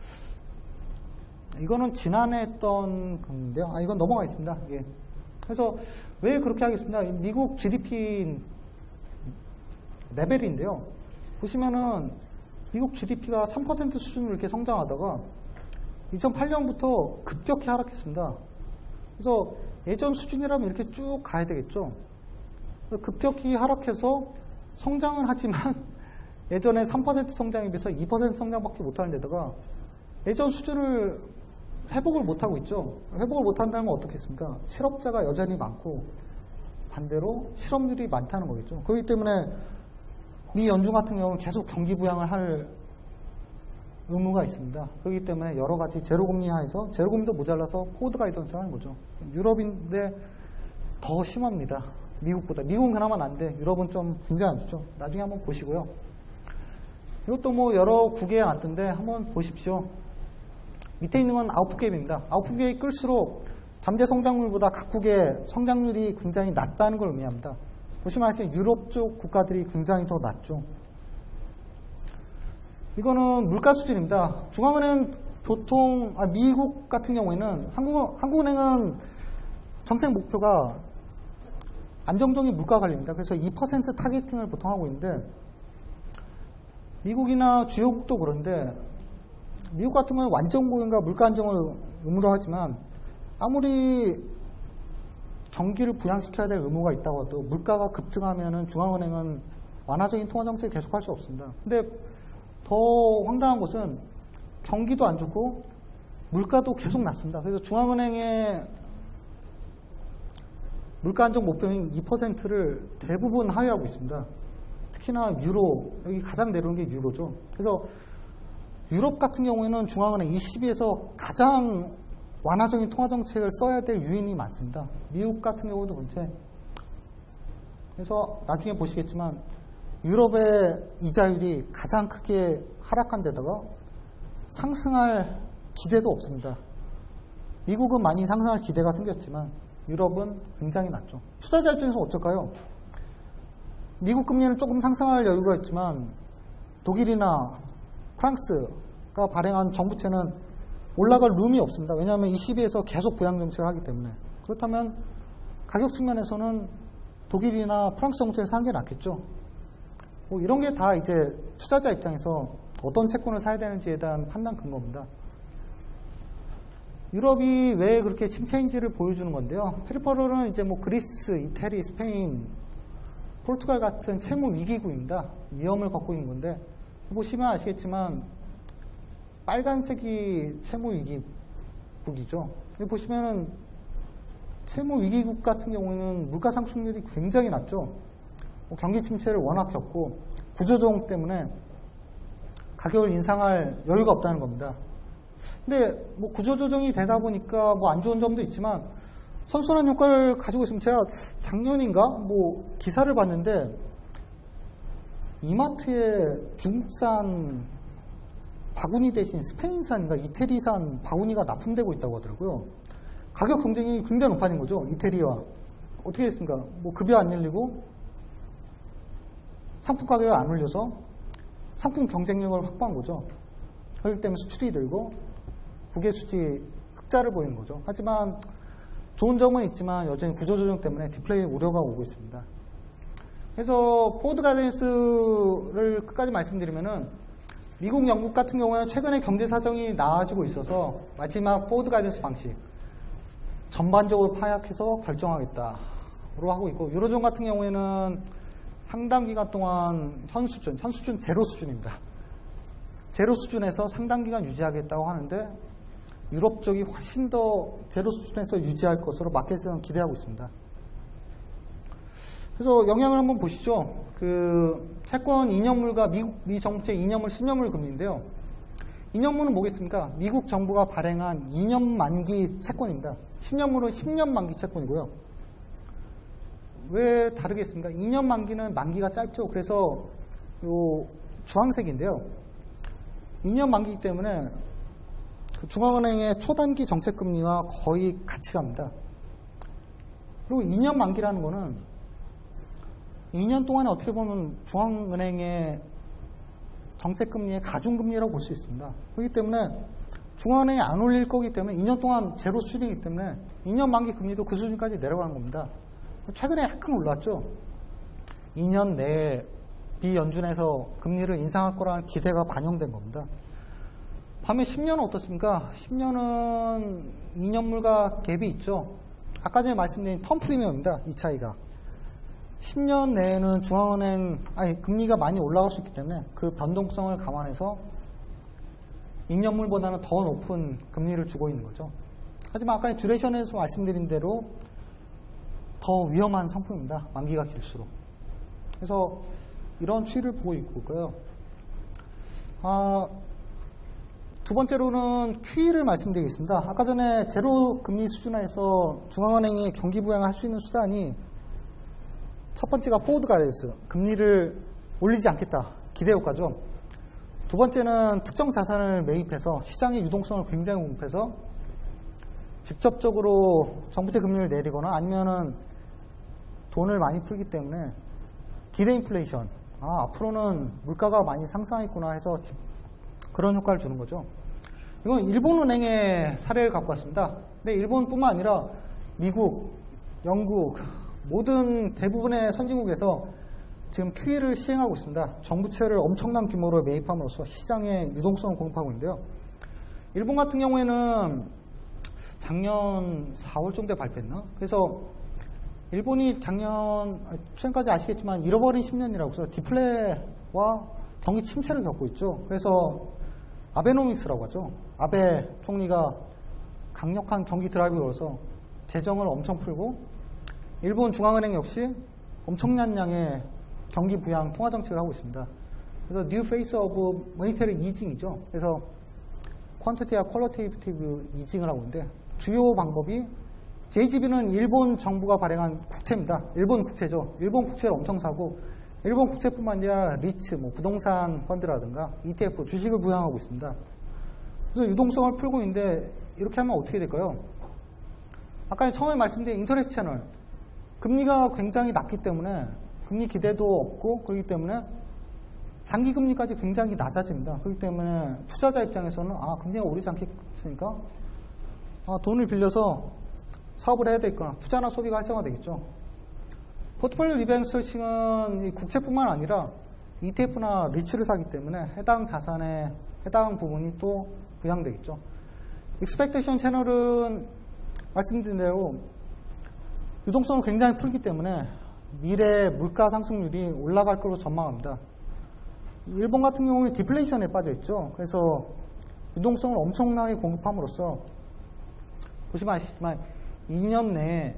Speaker 1: 이거는 지난해 했던 건데요. 이건 넘어가겠습니다. 예. 그래서 왜 그렇게 하겠습니다. 미국 GDP 레벨인데요. 보시면은 미국 GDP가 3% 수준으로 이렇게 성장하다가 2008년부터 급격히 하락했습니다. 그래서 예전 수준이라면 이렇게 쭉 가야 되겠죠. 급격히 하락해서 성장은 하지만 예전에 3% 성장에 비해서 2% 성장밖에 못하는 데다가 예전 수준을 회복을 못하고 있죠. 회복을 못한다는 건 어떻겠습니까? 실업자가 여전히 많고 반대로 실업률이 많다는 거겠죠. 그렇기 때문에 미 연준 같은 경우는 계속 경기 부양을 할 의무가 있습니다. 그렇기 때문에 여러 가지 제로금리 하에서 제로금리도 모자라서 포워드 가이던스를 하는 거죠. 유럽인데 더 심합니다. 미국보다. 미국은 그나마 난데 유럽은 좀 굉장히 안 좋죠. 나중에 한번 보시고요. 이것도 여러 국에 놨던데 한번 보십시오. 밑에 있는 건 아웃풋갭입니다. 아웃풋갭이 끌수록 잠재 성장률보다 각국의 성장률이 굉장히 낮다는 걸 의미합니다. 보시면 아시죠? 유럽 쪽 국가들이 굉장히 더 낮죠. 이거는 물가 수준입니다. 중앙은행 보통 미국 같은 경우에는 한국은행은 정책 목표가 안정적인 물가 관리입니다. 그래서 2% 타겟팅을 보통 하고 있는데 미국이나 주요국도 그런데 미국 같은 경우는 완전 고용과 물가 안정을 의무로 하지만 아무리 경기를 부양시켜야 될 의무가 있다고 해도 물가가 급등하면은 중앙은행은 완화적인 통화 정책을 계속할 수 없습니다. 근데 더 황당한 것은 경기도 안 좋고 물가도 계속 낮습니다. 그래서 중앙은행의 물가 안정 목표인 2%를 대부분 하회하고 있습니다. 특히나 유로, 여기 가장 내려온 게 유로죠. 그래서 유럽 같은 경우에는 중앙은행 22에서 가장 완화적인 통화정책을 써야 될 유인이 많습니다. 미국 같은 경우도 그렇게 그래서 나중에 보시겠지만 유럽의 이자율이 가장 크게 하락한 데다가 상승할 기대도 없습니다. 미국은 많이 상승할 기대가 생겼지만 유럽은 굉장히 낮죠. 투자자 입장에서 어쩔까요? 미국 금리는 조금 상승할 여유가 있지만 독일이나 프랑스가 발행한 정부채는 올라갈 룸이 없습니다. 왜냐하면 ECB에서 계속 부양 정책을 하기 때문에. 그렇다면 가격 측면에서는 독일이나 프랑스 정부채를 사는 게 낫겠죠. 뭐 이런 게 다 이제 투자자 입장에서 어떤 채권을 사야 되는지에 대한 판단 근거입니다. 유럽이 왜 그렇게 침체인지를 보여주는 건데요. 페리퍼럴은 이제 뭐 그리스, 이태리, 스페인, 포르투갈 같은 채무 위기국입니다. 위험을 겪고 있는 건데 보시면 아시겠지만 빨간색이 채무 위기국이죠. 여기 보시면은 채무 위기국 같은 경우는 물가 상승률이 굉장히 낮죠. 경기 침체를 워낙 겪고 구조조정 때문에 가격을 인상할 여유가 없다는 겁니다. 근데 뭐 구조조정이 되다 보니까 뭐 안 좋은 점도 있지만 선순환 효과를 가지고 있으면 제가 작년인가 뭐 기사를 봤는데 이마트에 중국산 바구니 대신 스페인산인가 이태리산 바구니가 납품되고 있다고 하더라고요. 가격 경쟁이 굉장히 높아진 거죠. 이태리와. 어떻게 됐습니까? 뭐 급여 안 늘리고 상품 가격이 안 올려서 상품 경쟁력을 확보한 거죠. 그렇기 때문에 수출이 늘고 국외 수지 흑자를 보이는 거죠. 하지만 좋은 점은 있지만 여전히 구조조정 때문에 디플레이 우려가 오고 있습니다. 그래서 포워드 가이던스를 끝까지 말씀드리면은 미국, 영국 같은 경우에는 최근에 경제 사정이 나아지고 있어서 마지막 포워드 가이던스 방식 전반적으로 파악해서 결정하겠다로 하고 있고 유로존 같은 경우에는 상당 기간 동안 현 수준 제로 수준입니다. 제로 수준에서 상당 기간 유지하겠다고 하는데 유럽 쪽이 훨씬 더 제로 수준에서 유지할 것으로 마켓에서는 기대하고 있습니다. 그래서 영향을 한번 보시죠. 그 채권 2년물과 미 정부채 2년물, 10년물 금리인데요. 2년물은 뭐겠습니까? 미국 정부가 발행한 2년 만기 채권입니다. 10년물은 10년 만기 채권이고요. 왜 다르겠습니까? 2년 만기는 만기가 짧죠. 그래서 요 주황색인데요. 2년 만기이기 때문에 그 중앙은행의 초단기 정책금리와 거의 같이 갑니다. 그리고 2년 만기라는 거는 2년 동안에 어떻게 보면 중앙은행의 정책금리의 가중금리라고 볼 수 있습니다. 그렇기 때문에 중앙은행이 안 올릴 거기 때문에 2년 동안 제로 수준이기 때문에 2년 만기 금리도 그 수준까지 내려가는 겁니다. 최근에 약간 올랐죠. 2년 내에 비연준에서 금리를 인상할 거라는 기대가 반영된 겁니다. 반면 10년은 어떻습니까? 10년은 2년물과 갭이 있죠. 아까 전에 말씀드린 텀 프리미엄입니다. 이 차이가. 10년 내에는 중앙은행, 금리가 많이 올라갈 수 있기 때문에 그 변동성을 감안해서 2년물보다는 더 높은 금리를 주고 있는 거죠. 하지만 아까 듀레이션에서 말씀드린 대로 더 위험한 상품입니다. 만기가 길수록. 그래서 이런 추이를 보고 있고요. 두 번째로는 QE를 말씀드리겠습니다. 아까 전에 제로 금리 수준에서 중앙은행이 경기 부양을 할 수 있는 수단이 첫 번째가 포워드 가이던스, 금리를 올리지 않겠다, 기대 효과죠. 두 번째는 특정 자산을 매입해서 시장의 유동성을 굉장히 공급해서 직접적으로 정부채 금리를 내리거나 아니면은 돈을 많이 풀기 때문에 기대 인플레이션, 앞으로는 물가가 많이 상승하겠구나 해서 그런 효과를 주는 거죠. 이건 일본은행의 사례를 갖고 왔습니다. 근데 일본뿐만 아니라 미국, 영국, 모든 대부분의 선진국에서 지금 QE를 시행하고 있습니다. 정부채를 엄청난 규모로 매입함으로써 시장에 유동성을 공급하고 있는데요. 일본 같은 경우에는 작년 4월 정도에 발표했나? 그래서 일본이 최근까지 아시겠지만 잃어버린 10년이라고 해서 디플레와 경기 침체를 겪고 있죠. 그래서 아베노믹스라고 하죠. 아베 총리가 강력한 경기 드라이브를 걸어서 재정을 엄청 풀고 일본 중앙은행 역시 엄청난 양의 경기 부양 통화 정책을 하고 있습니다. 그래서 New Face of Monetary Easing이죠. 그래서 퀀티티와 퀄리테이티브 이징을 하고 있는데 주요 방법이 JGB는 일본 정부가 발행한 국채입니다. 일본 국채죠. 일본 국채를 엄청 사고 일본 국채뿐만 아니라 리츠, 뭐 부동산 펀드라든가 ETF, 주식을 부양하고 있습니다. 그래서 유동성을 풀고 있는데 이렇게 하면 어떻게 될까요? 아까 처음에 말씀드린 인터레스트 채널, 금리가 굉장히 낮기 때문에 금리 기대도 없고 그렇기 때문에 장기 금리까지 굉장히 낮아집니다. 그렇기 때문에 투자자 입장에서는 금리가 오르지 않겠으니까 돈을 빌려서 사업을 해야 되겠구나. 투자나 소비가 활성화되겠죠. 포트폴리오 리밸런싱은 국채뿐만 아니라 ETF나 리츠를 사기 때문에 해당 자산에 해당 부분이 또 부양되겠죠. 익스펙테이션 채널은 말씀드린 대로 유동성을 굉장히 풀기 때문에 미래 물가 상승률이 올라갈 것으로 전망합니다. 일본 같은 경우는 디플레이션에 빠져 있죠. 그래서 유동성을 엄청나게 공급함으로써 보시면 아시겠지만 2년 내에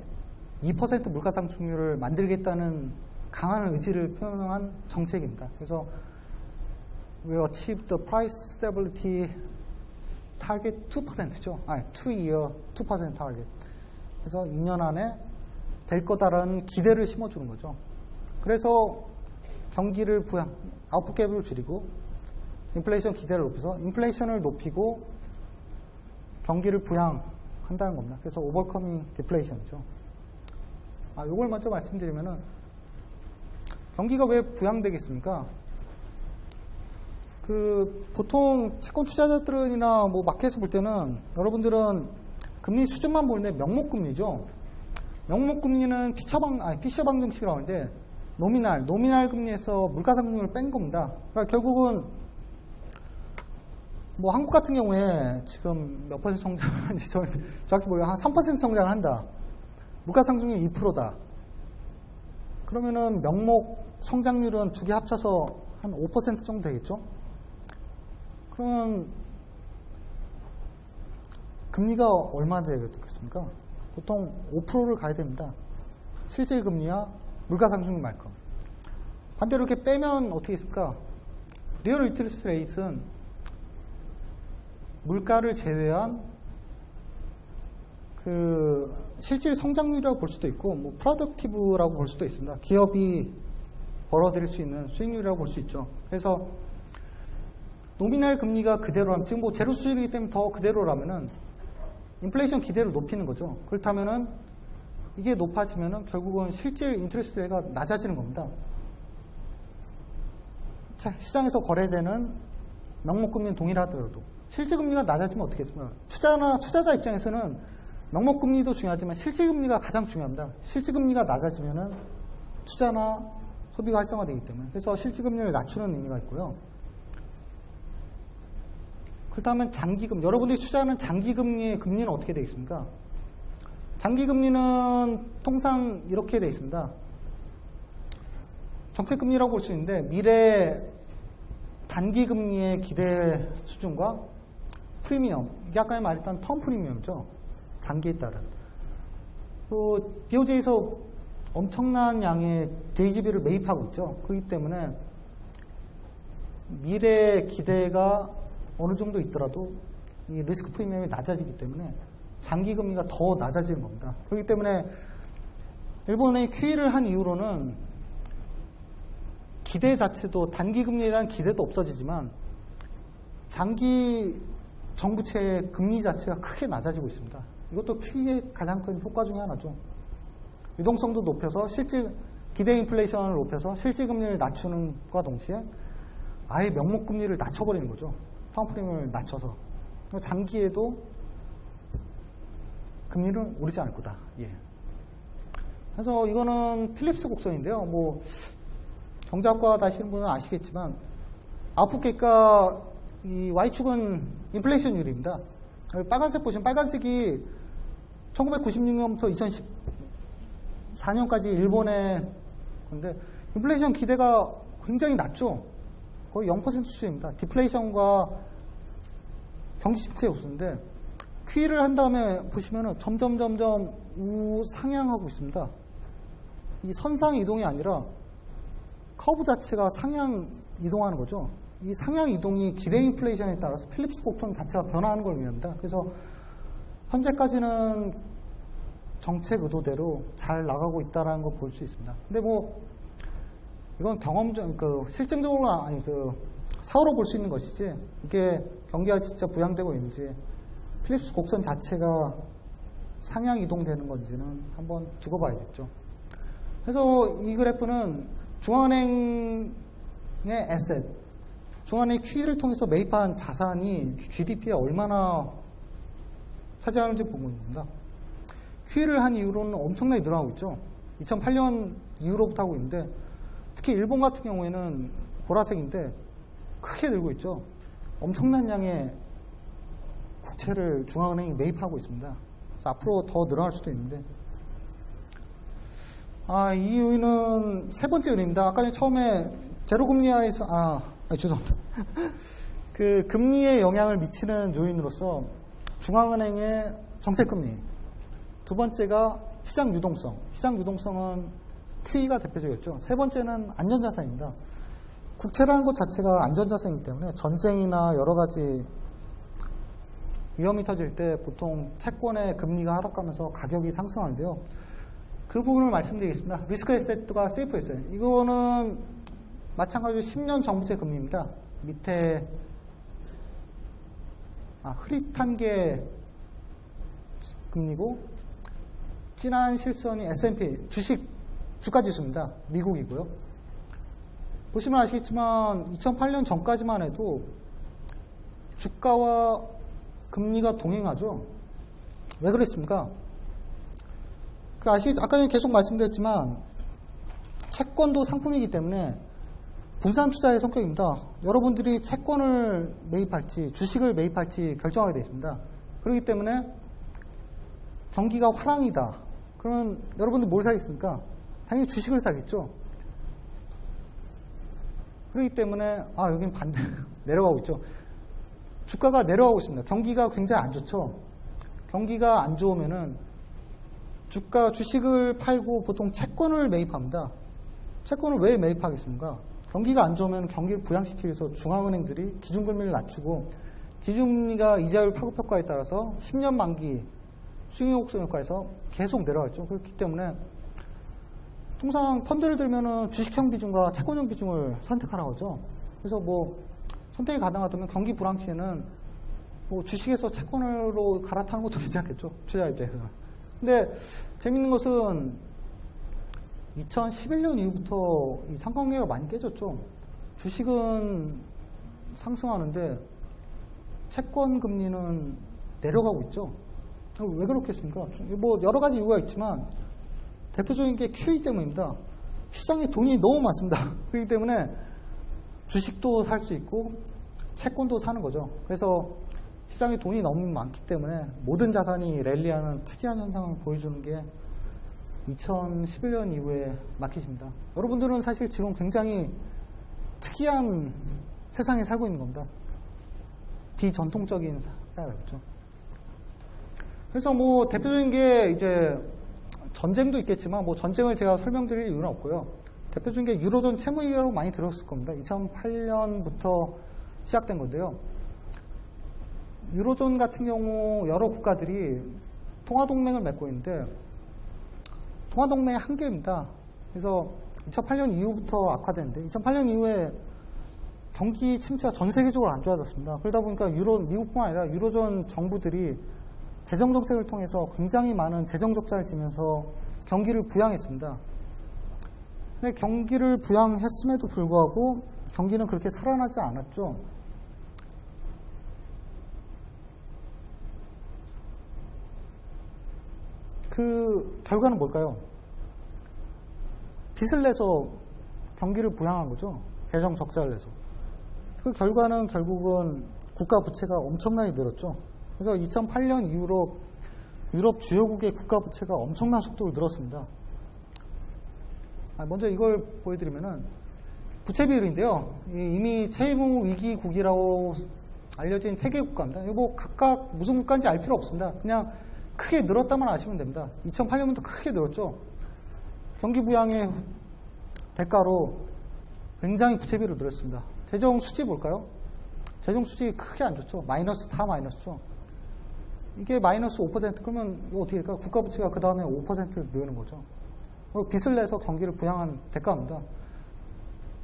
Speaker 1: 2% 물가 상승률을 만들겠다는 강한 의지를 표명한 정책입니다. 그래서 we achieve the price stability target 2%죠. 2-year 2% target. 그래서 2년 안에 될 거다라는 기대를 심어주는 거죠. 그래서 경기를 부양, 아웃풋 갭을 줄이고 인플레이션 기대를 높여서 인플레이션을 높이고 경기를 부양한다는 겁니다. 그래서 오버커밍 디플레이션이죠. 요걸 먼저 말씀드리면은 경기가 왜 부양되겠습니까? 보통 채권 투자자들이나 뭐 마켓에서 볼 때는 여러분들은 금리 수준만 보는데 명목금리죠. 명목금리는 피셔 방정식이라고 하는데 노미날 금리에서 물가상승률을 뺀 겁니다. 그러니까 결국은 뭐 한국 같은 경우에 지금 몇 퍼센트 성장을 하는지 정확히 모르겠어요. 한 3% 성장을 한다. 물가상승률이 2%다. 그러면은 명목 성장률은 두 개 합쳐서 한 5% 정도 되겠죠? 그러면 금리가 얼마나 되겠습니까? 보통 5%를 가야 됩니다. 실질 금리와 물가상승률 만큼. 반대로 이렇게 빼면 어떻게 있습니까? 리얼 인터레스트 레이트는 물가를 제외한 실질 성장률이라고 볼 수도 있고, 뭐 프로덕티브라고 볼 수도 있습니다. 기업이 벌어들일 수 있는 수익률이라고 볼 수 있죠. 그래서 노미널 금리가 그대로라면, 지금 뭐 제로 수준이기 때문에 더 그대로라면은 인플레이션 기대를 높이는 거죠. 그렇다면은 이게 높아지면은 결국은 실질 인트레스트 레이트가 낮아지는 겁니다. 자, 시장에서 거래되는 명목금리는 동일하더라도 실질금리가 낮아지면 어떻게 했습니까? 투자자 입장에서는 명목금리도 중요하지만 실질금리가 가장 중요합니다. 실질금리가 낮아지면은 투자나 소비가 활성화되기 때문에. 그래서 실질금리를 낮추는 의미가 있고요. 그렇다면 장기금, 여러분들이 투자하는 장기금리의 금리는 어떻게 되어 있습니까? 장기금리는 통상 이렇게 되어 있습니다. 정책금리라고 볼 수 있는데 미래 단기금리의 기대 수준과 프리미엄, 이게 아까 말했던 텀 프리미엄이죠. 장기에 따른. BOJ에서 엄청난 양의 JGB를 매입하고 있죠. 그렇기 때문에 미래 기대가 어느 정도 있더라도 이 리스크 프리미엄이 낮아지기 때문에 장기금리가 더 낮아지는 겁니다. 그렇기 때문에 일본의 QE를 한 이후로는 기대 자체도 단기금리에 대한 기대도 없어지지만 장기 정부채의 금리 자체가 크게 낮아지고 있습니다. 이것도 QE의 가장 큰 효과 중에 하나죠. 유동성도 높여서 기대 인플레이션을 높여서 실질금리를 낮추는 것과 동시에 아예 명목금리를 낮춰버리는 거죠. 텀 프리미엄을 낮춰서. 장기에도 금리는 오르지 않을 거다. 예. 그래서 이거는 필립스 곡선인데요. 뭐 경제학과 다시는 분은 아시겠지만 아웃풋 객가 이 Y축은 인플레이션율입니다. 빨간색 보시면 빨간색이 1996년부터 2014년까지 일본의 건데 인플레이션 기대가 굉장히 낮죠. 거의 0% 수준입니다. 디플레이션과 경기 침체 요소인데 QE를 한 다음에 보시면은 점점 우상향하고 있습니다. 이 선상 이동이 아니라 커브 자체가 상향 이동하는 거죠. 이 상향 이동이 기대 인플레이션에 따라서 필립스 곡선 자체가 변화하는 걸 의미합니다. 그래서 현재까지는 정책 의도대로 잘 나가고 있다는 걸 볼 수 있습니다. 근데 뭐 이건 경험적, 실증적으로 아니 사후로 볼 수 있는 것이지 이게 경기가 진짜 부양되고 있는지 필립스 곡선 자체가 상향 이동되는 건지는 한번 두고 봐야겠죠. 그래서 이 그래프는 중앙은행의 에셋, 중앙은행 QE를 통해서 매입한 자산이 GDP에 얼마나 차지하는지 보는 겁니다. QE를 한 이후로는 엄청나게 늘어나고 있죠. 2008년 이후로부터 하고 있는데 특히 일본 같은 경우에는 보라색인데 크게 늘고 있죠. 엄청난 양의 국채를 중앙은행이 매입하고 있습니다. 그래서 앞으로 더 늘어날 수도 있는데 이 이유는 세 번째 요인입니다. 아까 처음에 제로금리하에서 죄송합니다. 그 금리에 영향을 미치는 요인으로서 중앙은행의 정책금리, 두 번째가 시장 유동성, 시장 유동성은 QE가 대표적이었죠. 세 번째는 안전자산입니다. 국채라는 것 자체가 안전자산이기 때문에 전쟁이나 여러 가지 위험이 터질 때 보통 채권의 금리가 하락하면서 가격이 상승하는데요. 그 부분을 말씀드리겠습니다. 리스크 에셋과 세이프 에셋. 이거는 마찬가지로 10년 정부채 금리입니다. 밑에 흐릿한 게 금리고 진한 실선이 S&P 주가지수입니다. 미국이고요. 보시면 아시겠지만 2008년 전까지만 해도 주가와 금리가 동행하죠. 왜 그랬습니까? 아까 계속 말씀드렸지만 채권도 상품이기 때문에 분산 투자의 성격입니다. 여러분들이 채권을 매입할지 주식을 매입할지 결정하게 되어 있습니다. 그렇기 때문에 경기가 화랑이다. 그러면 여러분들 뭘 사겠습니까? 당연히 주식을 사겠죠. 그렇기 때문에 여기는 반대 내려가고 있죠. 주가가 내려가고 있습니다. 경기가 굉장히 안 좋죠. 경기가 안 좋으면은 주식을 팔고 보통 채권을 매입합니다. 채권을 왜 매입하겠습니까? 경기가 안 좋으면 경기를 부양시키기 위해서 중앙은행들이 기준금리를 낮추고 기준금리가 이자율 파급 효과에 따라서 10년 만기 수익률 효과에서 계속 내려가죠. 그렇기 때문에 통상 펀드를 들면은 주식형 비중과 채권형 비중을 선택하라고 하죠. 그래서 선택이 가능하다면 경기 불황 시에는 주식에서 채권으로 갈아타는 것도 괜찮겠죠. 투자 입장에서는. 근데 재밌는 것은 2011년 이후부터 이 상관관계가 많이 깨졌죠. 주식은 상승하는데 채권 금리는 내려가고 있죠. 왜 그렇겠습니까? 여러 가지 이유가 있지만 대표적인 게 QE 때문입니다. 시장에 돈이 너무 많습니다. 그렇기 때문에 주식도 살 수 있고 채권도 사는 거죠. 그래서 시장에 돈이 너무 많기 때문에 모든 자산이 랠리하는 특이한 현상을 보여주는 게 2011년 이후의 마켓입니다. 여러분들은 사실 지금 굉장히 특이한 세상에 살고 있는 겁니다. 비전통적인 사회죠. 그래서 대표적인 게 이제 전쟁도 있겠지만 전쟁을 제가 설명드릴 이유는 없고요. 대표적인 게 유로존 채무위기라고 많이 들었을 겁니다. 2008년부터 시작된 건데요. 유로존 같은 경우 여러 국가들이 통화동맹을 맺고 있는데 통화동맹의 한계입니다. 그래서 2008년 이후부터 악화됐는데 2008년 이후에 경기 침체가 전 세계적으로 안 좋아졌습니다. 그러다 보니까 미국뿐만 아니라 유로존 정부들이 재정 정책을 통해서 굉장히 많은 재정 적자를 지면서 경기를 부양했습니다. 근데 경기를 부양했음에도 불구하고 경기는 그렇게 살아나지 않았죠. 그 결과는 뭘까요? 빚을 내서 경기를 부양한 거죠. 재정 적자를 내서. 그 결과는 결국은 국가 부채가 엄청나게 늘었죠. 그래서 2008년 이후로 유럽 주요국의 국가 부채가 엄청난 속도로 늘었습니다. 먼저 이걸 보여드리면은 부채 비율인데요. 이미 채무 위기국이라고 알려진 3개 국가입니다. 이거 각각 무슨 국가인지 알 필요 없습니다. 그냥 크게 늘었다만 아시면 됩니다. 2008년부터 크게 늘었죠. 경기 부양의 대가로 굉장히 부채 비율을 늘었습니다. 재정 수지 볼까요? 재정 수지 크게 안 좋죠. 마이너스 다 마이너스죠. 이게 마이너스 5% 그러면 이거 어떻게 될까? 국가 부채가 그 다음에 5% 느는 거죠. 빚을 내서 경기를 부양한 대가입니다.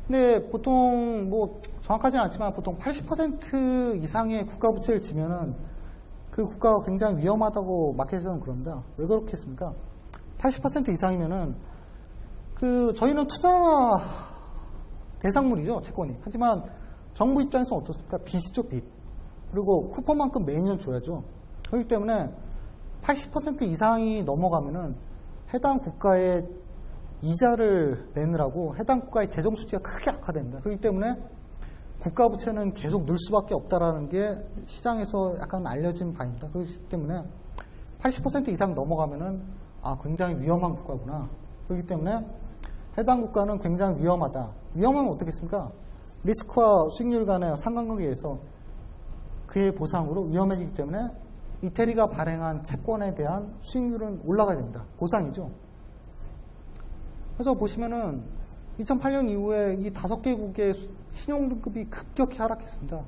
Speaker 1: 근데 보통 뭐 정확하지는 않지만 보통 80% 이상의 국가 부채를 지면은 그 국가가 굉장히 위험하다고 마켓에서는 그럽니다. 왜 그렇겠습니까? 80% 이상이면은 저희는 투자 대상물이죠, 채권이. 하지만 정부 입장에서는 어떻습니까? 빚이죠, 빚. 그리고 쿠폰만큼 매년 줘야죠. 그렇기 때문에 80% 이상이 넘어가면은 해당 국가의 이자를 내느라고 해당 국가의 재정 수지가 크게 악화됩니다. 그렇기 때문에 국가 부채는 계속 늘 수밖에 없다라는 게 시장에서 약간 알려진 바입니다. 그렇기 때문에 80% 이상 넘어가면은 굉장히 위험한 국가구나. 그렇기 때문에 해당 국가는 굉장히 위험하다. 위험하면 어떻겠습니까? 리스크와 수익률 간의 상관관계에서 그의 보상으로 위험해지기 때문에 이태리가 발행한 채권에 대한 수익률은 올라가야 됩니다. 보상이죠. 그래서 보시면은 2008년 이후에 이 5개국의 신용등급이 급격히 하락했습니다.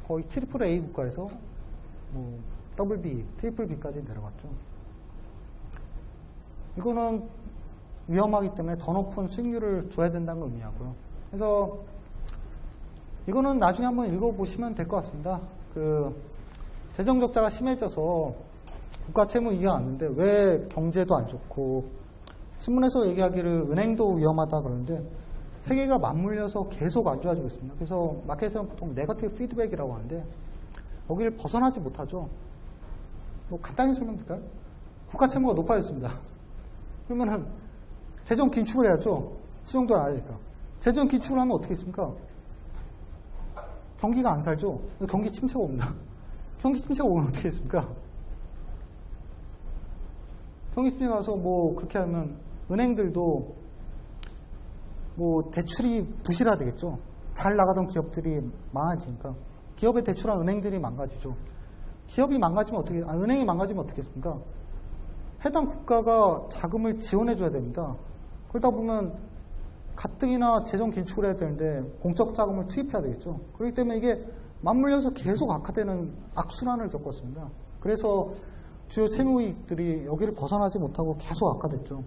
Speaker 1: 거의 트리플 A 국가에서 뭐 더블 B, 트리플 B까지 내려갔죠. 이거는 위험하기 때문에 더 높은 수익률을 줘야 된다는 걸 의미하고요. 그래서 이거는 나중에 한번 읽어보시면 될 것 같습니다. 재정 적자가 심해져서 국가 채무 위기가 왔는데 왜 경제도 안 좋고 신문에서 얘기하기를 은행도 위험하다 그러는데 세계가 맞물려서 계속 안 좋아지고 있습니다. 그래서 마켓에서는 보통 네거티브 피드백이라고 하는데 거기를 벗어나지 못하죠. 뭐 간단히 설명드릴까요? 국가 채무가 높아졌습니다. 그러면은 재정 긴축을 해야죠. 수용도 안 하니까. 재정 긴축을 하면 어떻게 했습니까? 경기가 안 살죠. 경기 침체가 옵니다. 경기 침체가 오면 어떻게 했습니까? 경기 침체가 와서 뭐 그렇게 하면 은행들도 뭐 대출이 부실화되겠죠. 잘 나가던 기업들이 망가지니까 기업에 대출한 은행들이 망가지죠. 기업이 망가지면 어떻게? 은행이 망가지면 어떻겠습니까? 해당 국가가 자금을 지원해줘야 됩니다. 그러다 보면 가뜩이나 재정 긴축을 해야 되는데 공적 자금을 투입해야 되겠죠. 그렇기 때문에 이게 맞물려서 계속 악화되는 악순환을 겪었습니다. 그래서 주요 채무이익들이 여기를 벗어나지 못하고 계속 악화됐죠.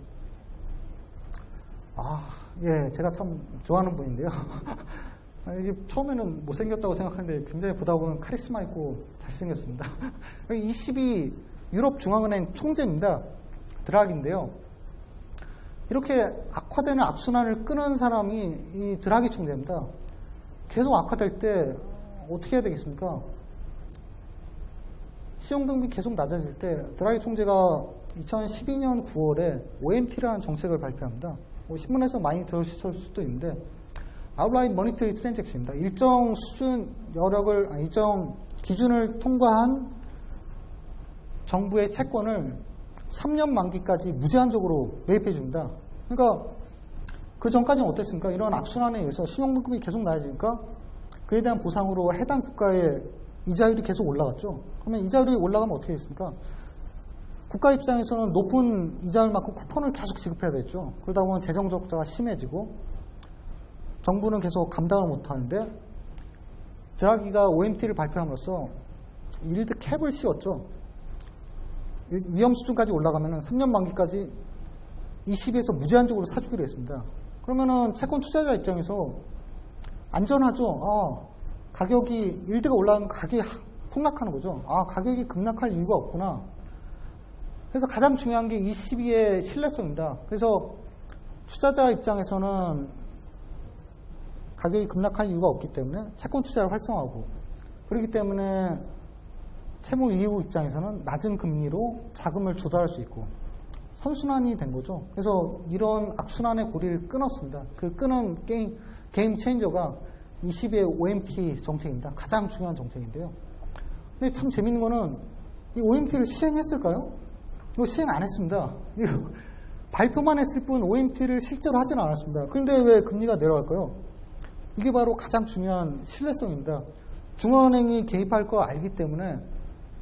Speaker 1: 예, 제가 참 좋아하는 분인데요. 이게 처음에는 못생겼다고 생각하는데 굉장히 보다 보면 카리스마 있고 잘생겼습니다. 22 유럽 중앙은행 총재입니다. 드라기인데요. 이렇게 악화되는 악순환을 끄는 사람이 이 드라기 총재입니다. 계속 악화될 때 어떻게 해야 되겠습니까? 신용등급이 계속 낮아질 때 드라기 총재가 2012년 9월에 OMT라는 정책을 발표합니다. 뭐 신문에서 많이 들으실 수도 있는데 아웃라인 머니터리 트랜잭션입니다. 일정 수준 일정 기준을 통과한 정부의 채권을 3년 만기까지 무제한적으로 매입해 줍니다. 그러니까 그 전까지는 어땠습니까? 이런 악순환에 의해서 신용등급이 계속 낮아지니까 그에 대한 보상으로 해당 국가의 이자율이 계속 올라갔죠. 그러면 이자율이 올라가면 어떻게 됐습니까? 국가 입장에서는 높은 이자율만큼 쿠폰을 계속 지급해야 되겠죠. 그러다 보면 재정 적자가 심해지고 정부는 계속 감당을 못하는데 드라기가 OMT를 발표함으로써 일드 캡을 씌웠죠. 위험 수준까지 올라가면 3년 만기까지 20에서 무제한적으로 사주기로 했습니다. 그러면은 채권 투자자 입장에서 안전하죠. 가격이 일드가 올라가면 가격이 폭락하는 거죠. 가격이 급락할 이유가 없구나. 그래서 가장 중요한 게 22의 신뢰성입니다. 그래서 투자자 입장에서는 가격이 급락할 이유가 없기 때문에 채권 투자를 활성화하고 그렇기 때문에 채무 이후 입장에서는 낮은 금리로 자금을 조달할 수 있고 선순환이 된 거죠. 그래서 이런 악순환의 고리를 끊었습니다. 그 끄는 게임 체인저가 20의 OMT 정책입니다. 가장 중요한 정책인데요. 근데 참 재밌는 거는 이 OMT를 시행했을까요? 이거 시행 안 했습니다. 발표만 했을 뿐 OMT를 실제로 하지는 않았습니다. 그런데 왜 금리가 내려갈까요? 이게 바로 가장 중요한 신뢰성입니다. 중앙은행이 개입할 거 알기 때문에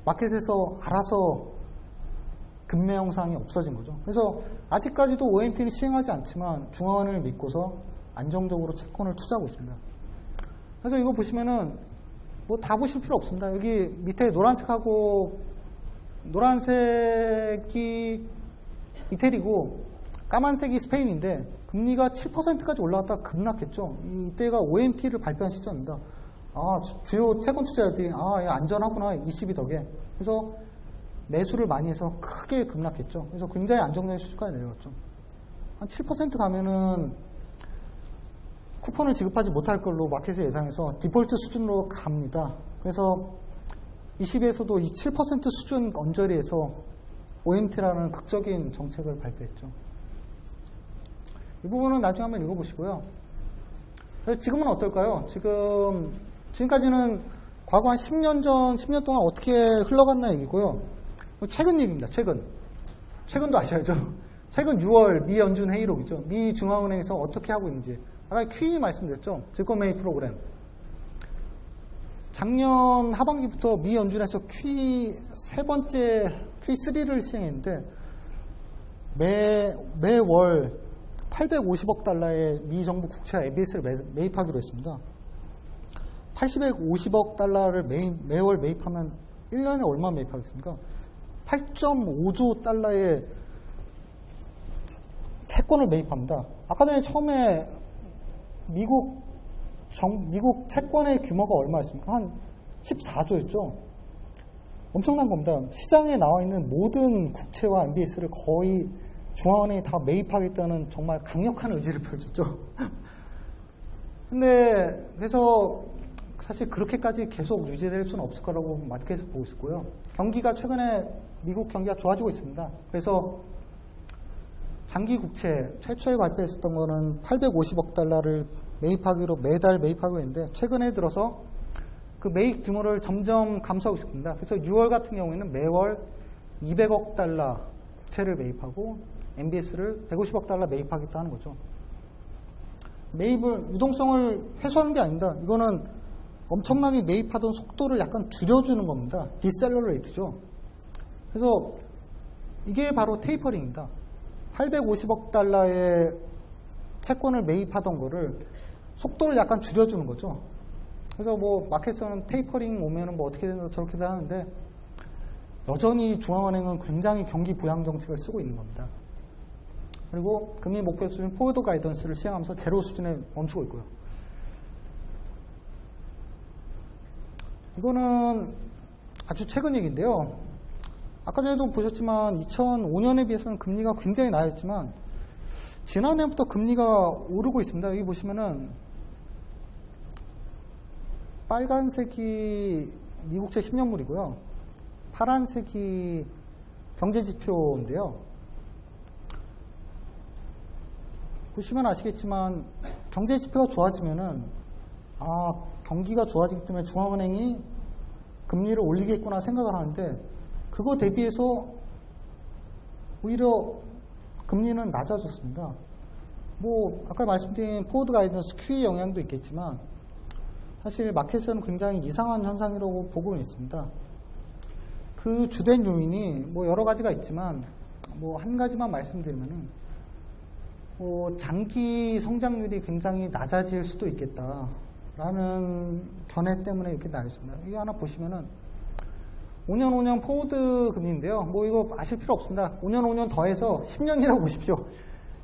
Speaker 1: 마켓에서 알아서 급매 형상이 없어진 거죠. 그래서 아직까지도 OMT는 시행하지 않지만 중앙은행을 믿고서 안정적으로 채권을 투자하고 있습니다. 그래서 이거 보시면은 뭐 다 보실 필요 없습니다. 여기 밑에 노란색이 이태리고 까만색이 스페인인데 금리가 7%까지 올라갔다가 급락했죠. 이때가 OMT를 발표한 시점입니다. 주요 채권 투자자들이 안전하구나 22덕에. 그래서 매수를 많이 해서 크게 급락했죠. 그래서 굉장히 안정적인 수준까지 내려갔죠. 한 7% 가면은 쿠폰을 지급하지 못할 걸로 마켓에 예상해서 디폴트 수준으로 갑니다. 그래서 20에서도 이 7% 수준 언저리에서 OMT라는 극적인 정책을 발표했죠. 이 부분은 나중에 한번 읽어보시고요. 지금은 어떨까요? 지금까지는 과거 한 10년 동안 어떻게 흘러갔나 얘기고요. 최근 얘기입니다. 최근도 아셔야죠. 최근 6월 미 연준 회의록이죠. 미 중앙은행에서 어떻게 하고 있는지. 아까 QE 말씀드렸죠. 증권 매입 프로그램. 작년 하반기부터 미 연준에서 세 번째 QE3를 시행했는데 매월 850억 달러의 미 정부 국채와 MBS를 매입하기로 했습니다. 850억 달러를 매월 매입하면 1년에 얼마 매입하겠습니까? 8.5조 달러의 채권을 매입합니다. 아까 전에 처음에 미국 채권의 규모가 얼마였습니까? 한 14조였죠. 엄청난 겁니다. 시장에 나와 있는 모든 국채와 MBS를 거의 중앙은행이 다 매입하겠다는 정말 강력한 의지를 펼쳤죠. 근데 그래서 사실 그렇게까지 계속 유지될 수는 없을 거라고 마켓에서 보고 있고요. 경기가 최근에 미국 경기가 좋아지고 있습니다. 그래서 장기 국채 최초에 발표했었던 거는 850억 달러를 매달 매입하고 있는데 최근에 들어서 그 매입 규모를 점점 감소하고 있습니다. 그래서 6월 같은 경우에는 매월 200억 달러 국채를 매입하고 MBS를 150억 달러 매입하겠다 는 거죠. 유동성을 해소하는 게 아닙니다. 이거는 엄청나게 매입하던 속도를 약간 줄여주는 겁니다. 디셀러레이트죠. 그래서 이게 바로 테이퍼링입니다. 850억 달러의 채권을 매입하던 거를 속도를 약간 줄여주는 거죠. 그래서 뭐 마켓에서는 테이퍼링 오면은 뭐 어떻게 된다 저렇게도 하는데 여전히 중앙은행은 굉장히 경기 부양 정책을 쓰고 있는 겁니다. 그리고 금리 목표 수준 포워드 가이던스를 시행하면서 제로 수준에 멈추고 있고요. 이거는 아주 최근 얘기인데요. 아까 전에도 보셨지만 2005년에 비해서는 금리가 굉장히 낮았지만 지난해부터 금리가 오르고 있습니다. 여기 보시면은 빨간색이 미국채 10년물이고요. 파란색이 경제지표인데요. 보시면 아시겠지만 경제지표가 좋아지면은 경기가 좋아지기 때문에 중앙은행이 금리를 올리겠구나 생각을 하는데 그거 대비해서 오히려 금리는 낮아졌습니다. 뭐 아까 말씀드린 포워드 가이던스 QE 영향도 있겠지만 사실 마켓에서는 굉장히 이상한 현상이라고 보고는 있습니다. 그 주된 요인이 뭐 여러 가지가 있지만 뭐 한 가지만 말씀드리면은 장기 성장률이 굉장히 낮아질 수도 있겠다라는 견해 때문에 이렇게 나있습니다. 이거 하나 보시면은 5년 포워드 금리인데요. 뭐 이거 아실 필요 없습니다. 5년 더해서 10년이라고 보십시오.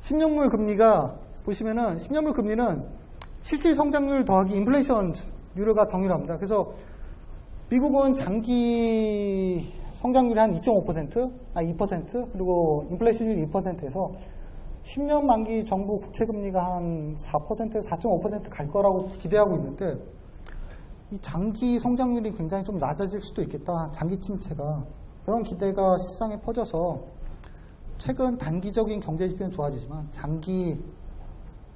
Speaker 1: 10년물 금리가 보시면은 10년물 금리는 실질 성장률 더하기 인플레이션율과 동일합니다. 그래서 미국은 장기 성장률이 한 2.5%, 2% 그리고 인플레이션율이 2%에서 10년 만기 정부 국채 금리가 한 4%에서 4.5% 갈 거라고 기대하고 있는데 이 장기 성장률이 굉장히 좀 낮아질 수도 있겠다. 장기 침체가. 그런 기대가 시장에 퍼져서 최근 단기적인 경제 지표는 좋아지지만 장기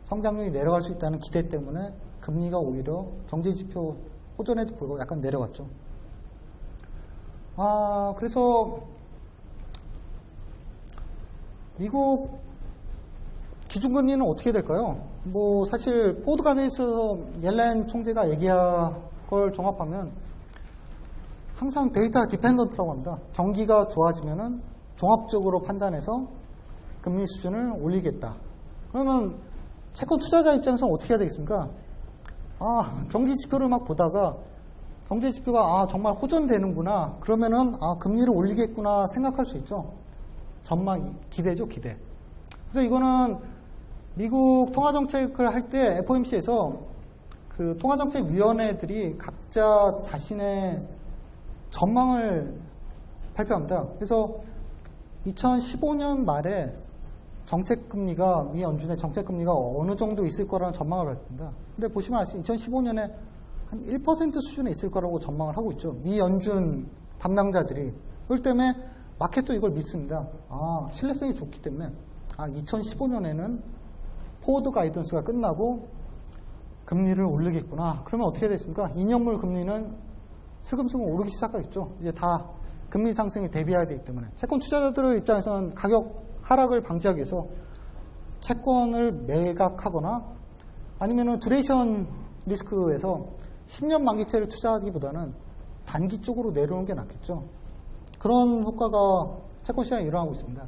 Speaker 1: 성장률이 내려갈 수 있다는 기대 때문에 금리가 오히려 경제 지표 호전에도 불구하고 약간 내려갔죠. 그래서 미국 기준금리는 어떻게 될까요? 뭐 사실 포워드 가이던스에서 옐렌 총재가 얘기한 걸 종합하면 항상 데이터 디펜던트라고 합니다. 경기가 좋아지면은 종합적으로 판단해서 금리 수준을 올리겠다. 그러면 채권 투자자 입장에서는 어떻게 해야 되겠습니까? 경기 지표를 막 보다가 경제 지표가 정말 호전되는구나. 그러면은 금리를 올리겠구나 생각할 수 있죠. 전망이 기대죠, 기대. 그래서 이거는 미국 통화정책을 할 때 FOMC에서 그 통화정책위원회들이 각자 자신의 전망을 발표합니다. 그래서 2015년 말에 정책금리가, 미 연준의 정책금리가 어느 정도 있을 거라는 전망을 발표합니다. 근데 보시면 아시죠? 2015년에 한 1% 수준에 있을 거라고 전망을 하고 있죠. 미 연준 담당자들이. 그렇기 때문에 마켓도 이걸 믿습니다. 신뢰성이 좋기 때문에 2015년에는 포워드 가이던스가 끝나고 금리를 올리겠구나. 그러면 어떻게 됐습니까? 2년물 금리는 슬금슬금 오르기 시작하겠죠. 이제 다 금리 상승에 대비해야 되기 때문에. 채권 투자자들의 입장에서는 가격 하락을 방지하기 위해서 채권을 매각하거나 아니면은 두레이션 리스크에서 10년 만기채를 투자하기보다는 단기 쪽으로 내려오는 게 낫겠죠. 그런 효과가 채권 시장에 일어나고 있습니다.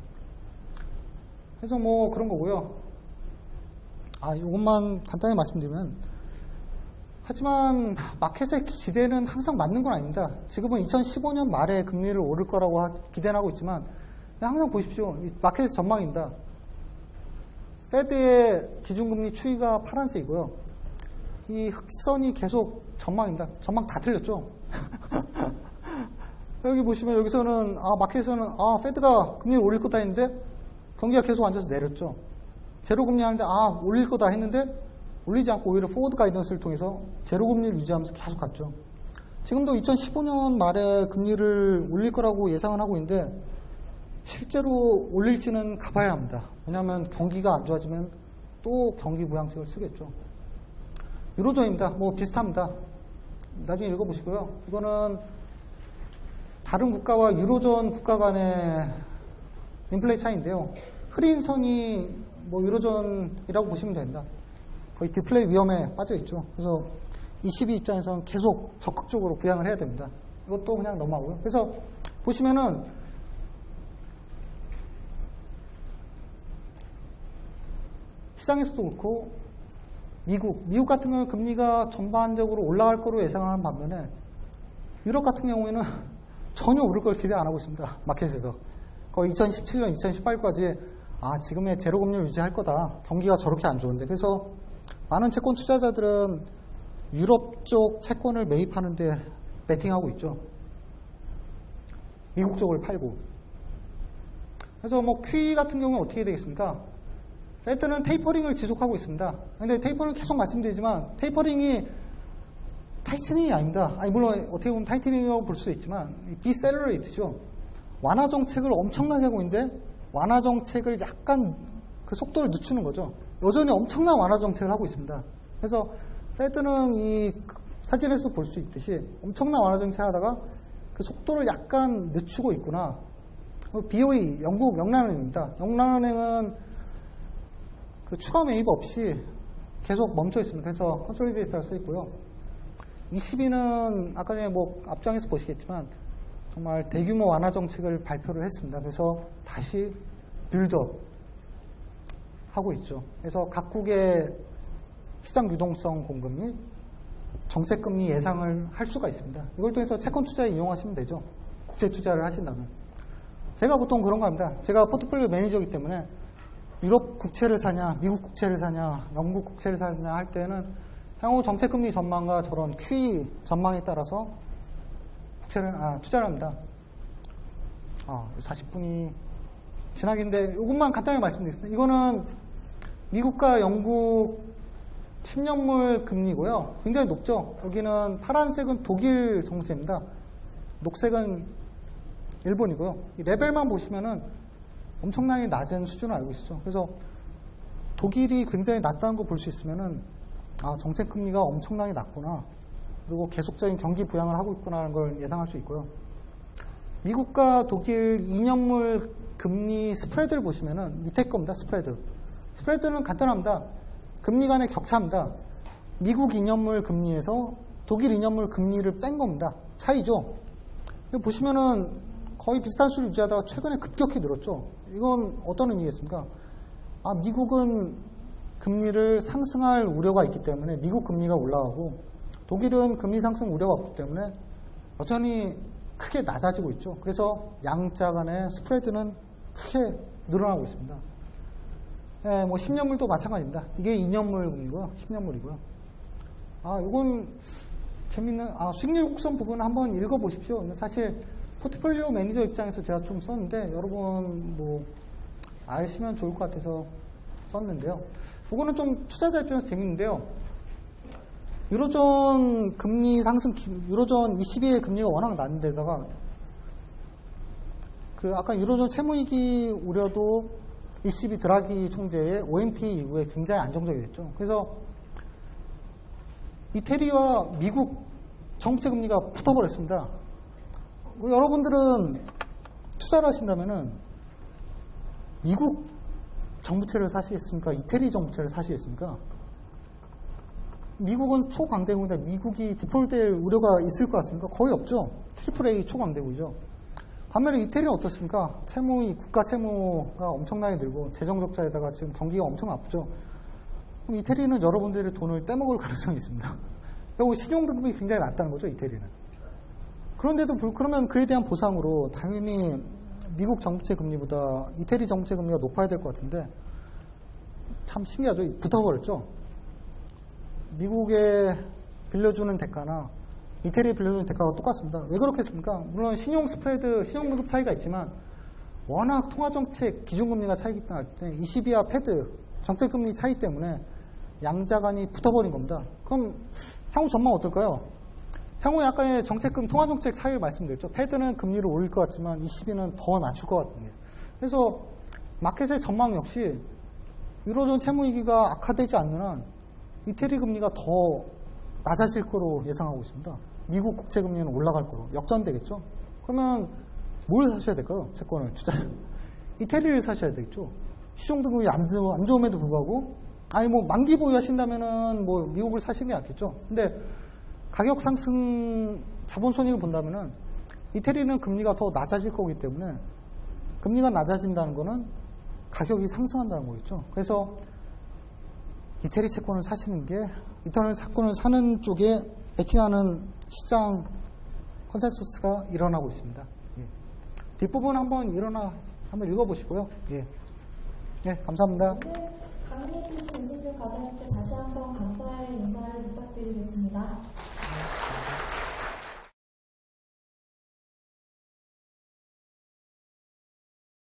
Speaker 1: 그래서 뭐 그런 거고요. 이것만 간단히 말씀드리면, 하지만 마켓의 기대는 항상 맞는 건 아닙니다. 지금은 2015년 말에 금리를 오를 거라고 기대는 하고 있지만 항상 보십시오. 마켓의 전망입니다. 페드의 기준금리 추이가 파란색이고요. 이 흑선이 계속 전망입니다. 전망 다 틀렸죠. 여기 보시면 여기서는 마켓에서는 페드가 금리를 올릴 거다 했는데 경기가 계속 앉아서 내렸죠. 제로금리 하는데 올릴 거다 했는데 올리지 않고 오히려 포워드 가이던스를 통해서 제로금리를 유지하면서 계속 갔죠. 지금도 2015년 말에 금리를 올릴 거라고 예상을 하고 있는데 실제로 올릴지는 가봐야 합니다. 왜냐하면 경기가 안 좋아지면 또 경기 부양책을 쓰겠죠. 유로존입니다. 뭐 비슷합니다. 나중에 읽어보시고요. 이거는 다른 국가와 유로존 국가 간의 인플레 차이인데요. 흐린 선이 뭐 유로존이라고 보시면 됩니다. 거의 디플레이 위험에 빠져 있죠. 그래서 ECB 입장에서는 계속 적극적으로 부양을 해야 됩니다. 이것도 그냥 넘어가고요. 그래서 보시면은 시장에서도 그렇고 미국 같은 경우는 금리가 전반적으로 올라갈 거로 예상하는 반면에 유럽 같은 경우에는 전혀 오를 걸 기대 안 하고 있습니다. 마켓에서. 거의 2017년, 2018까지 지금의 제로금리를 유지할 거다. 경기가 저렇게 안 좋은데. 그래서 많은 채권 투자자들은 유럽 쪽 채권을 매입하는데 베팅하고 있죠. 미국 쪽을 팔고. 그래서 뭐 QE 같은 경우는 어떻게 되겠습니까? 페드는 테이퍼링을 지속하고 있습니다. 근데 테이퍼링을 계속 말씀드리지만 테이퍼링이 타이트닝이 아닙니다. 물론 어떻게 보면 타이트닝이라고 볼 수도 있지만 디셀러레이트죠. 완화 정책을 엄청나게 하고 있는데 완화 정책을 약간 그 속도를 늦추는 거죠. 여전히 엄청난 완화 정책을 하고 있습니다. 그래서 페드는 이 사진에서 볼 수 있듯이 엄청난 완화 정책을 하다가 그 속도를 약간 늦추고 있구나. BOE, 영국 영란은행입니다. 영란은행은 그 추가 매입 없이 계속 멈춰 있습니다. 그래서 컨솔리데이터를 써 있고요. ECB는 아까 전에 뭐 앞장에서 보시겠지만 정말 대규모 완화 정책을 발표를 했습니다. 그래서 다시 빌드업 하고 있죠. 그래서 각국의 시장 유동성 공급 및 정책금리 예상을 할 수가 있습니다. 이걸 통해서 채권 투자에 이용하시면 되죠. 국제 투자를 하신다면. 제가 보통 그런 거 합니다. 제가 포트폴리오 매니저이기 때문에 유럽 국채를 사냐, 미국 국채를 사냐, 영국 국채를 사냐 할 때는 향후 정책금리 전망과 저런 QE 전망에 따라서 투자를 합니다. 40분이 지나긴데 이것만 간단히 말씀드리겠습니다. 이거는 미국과 영국 10년물 금리고요. 굉장히 높죠. 여기는 파란색은 독일 정세입니다. 녹색은 일본이고요. 이 레벨만 보시면은 엄청나게 낮은 수준을 알고 있죠. 그래서 독일이 굉장히 낮다는 거 볼 수 있으면은 정책 금리가 엄청나게 낮구나. 그리고 계속적인 경기 부양을 하고 있구나 하는 걸 예상할 수 있고요. 미국과 독일 2년물 금리 스프레드를 보시면은 밑에 겁니다. 스프레드. 스프레드는 간단합니다. 금리 간의 격차입니다. 미국 2년물 금리에서 독일 2년물 금리를 뺀 겁니다. 차이죠. 보시면은 거의 비슷한 수를 유지하다가 최근에 급격히 늘었죠. 이건 어떤 의미겠습니까? 미국은 금리를 상승할 우려가 있기 때문에 미국 금리가 올라가고 독일은 금리 상승 우려가 없기 때문에 여전히 크게 낮아지고 있죠. 그래서 양자 간의 스프레드는 크게 늘어나고 있습니다. 예, 뭐 10년물도 마찬가지입니다. 이게 2년물 금리고요. 10년물이고요. 이건 재밌는, 수익률 곡선 부분 한번 읽어보십시오. 사실 포트폴리오 매니저 입장에서 제가 좀 썼는데 여러분 뭐 아시면 좋을 것 같아서 썼는데요. 이거는 좀 투자자 입장에서 재밌는데요. 유로존 금리 상승, 유로존 22의 금리가 워낙 낮은 데다가 아까 유로존 채무위기 우려도 ECB 드라기 총재의 OMT 이후에 굉장히 안정적이었죠. 그래서 이태리와 미국 정부채 금리가 붙어버렸습니다. 여러분들은 투자를 하신다면은 미국 정부채를 사시겠습니까? 이태리 정부채를 사시겠습니까? 미국은 초강대국인데 미국이 디폴트될 우려가 있을 것 같습니까? 거의 없죠. 트리플 A 초강대국이죠. 반면에 이태리는 어떻습니까? 국가 채무가 엄청나게 늘고 재정적자에다가 지금 경기가 엄청 아프죠. 그럼 이태리는 여러분들의 돈을 떼먹을 가능성이 있습니다. 그리고 신용등급이 굉장히 낮다는 거죠, 이태리는. 그런데도 그러면 그에 대한 보상으로 당연히 미국 정부채 금리보다 이태리 정부채 금리가 높아야 될 것 같은데 참 신기하죠. 붙어버렸죠. 미국에 빌려주는 대가나 이태리에 빌려주는 대가가 똑같습니다. 왜 그렇겠습니까? 물론 신용 스프레드, 신용등급 차이가 있지만 워낙 통화정책 기준금리가 차이기 때문에 22와 패드 정책금리 차이 때문에 양자 간이 붙어버린 겁니다. 그럼 향후 전망 어떨까요? 향후 약간의 통화정책 차이를 말씀드렸죠. 패드는 금리를 올릴 것 같지만 22는 더 낮출 것 같습니다. 그래서 마켓의 전망 역시 유로존 채무위기가 악화되지 않는 한 이태리 금리가 더 낮아질 거로 예상하고 있습니다. 미국 국채 금리는 올라갈 거로 역전되겠죠. 그러면 뭘 사셔야 될까요? 채권을 투자자 이태리를 사셔야 되겠죠. 시중등급이 안 좋음에도 불구하고 만기 보유하신다면은 미국을 사시는 게 낫겠죠. 근데 가격 상승 자본 손익을 본다면은 이태리는 금리가 더 낮아질 거기 때문에 금리가 낮아진다는 거는 가격이 상승한다는 거겠죠. 그래서 이태리 채권을 사시는 게 이태리 채권을 사는 쪽에 베팅하는 시장 컨센서스가 일어나고 있습니다. 예. 뒷부분 한번 읽어보시고요. 예. 예, 감사합니다.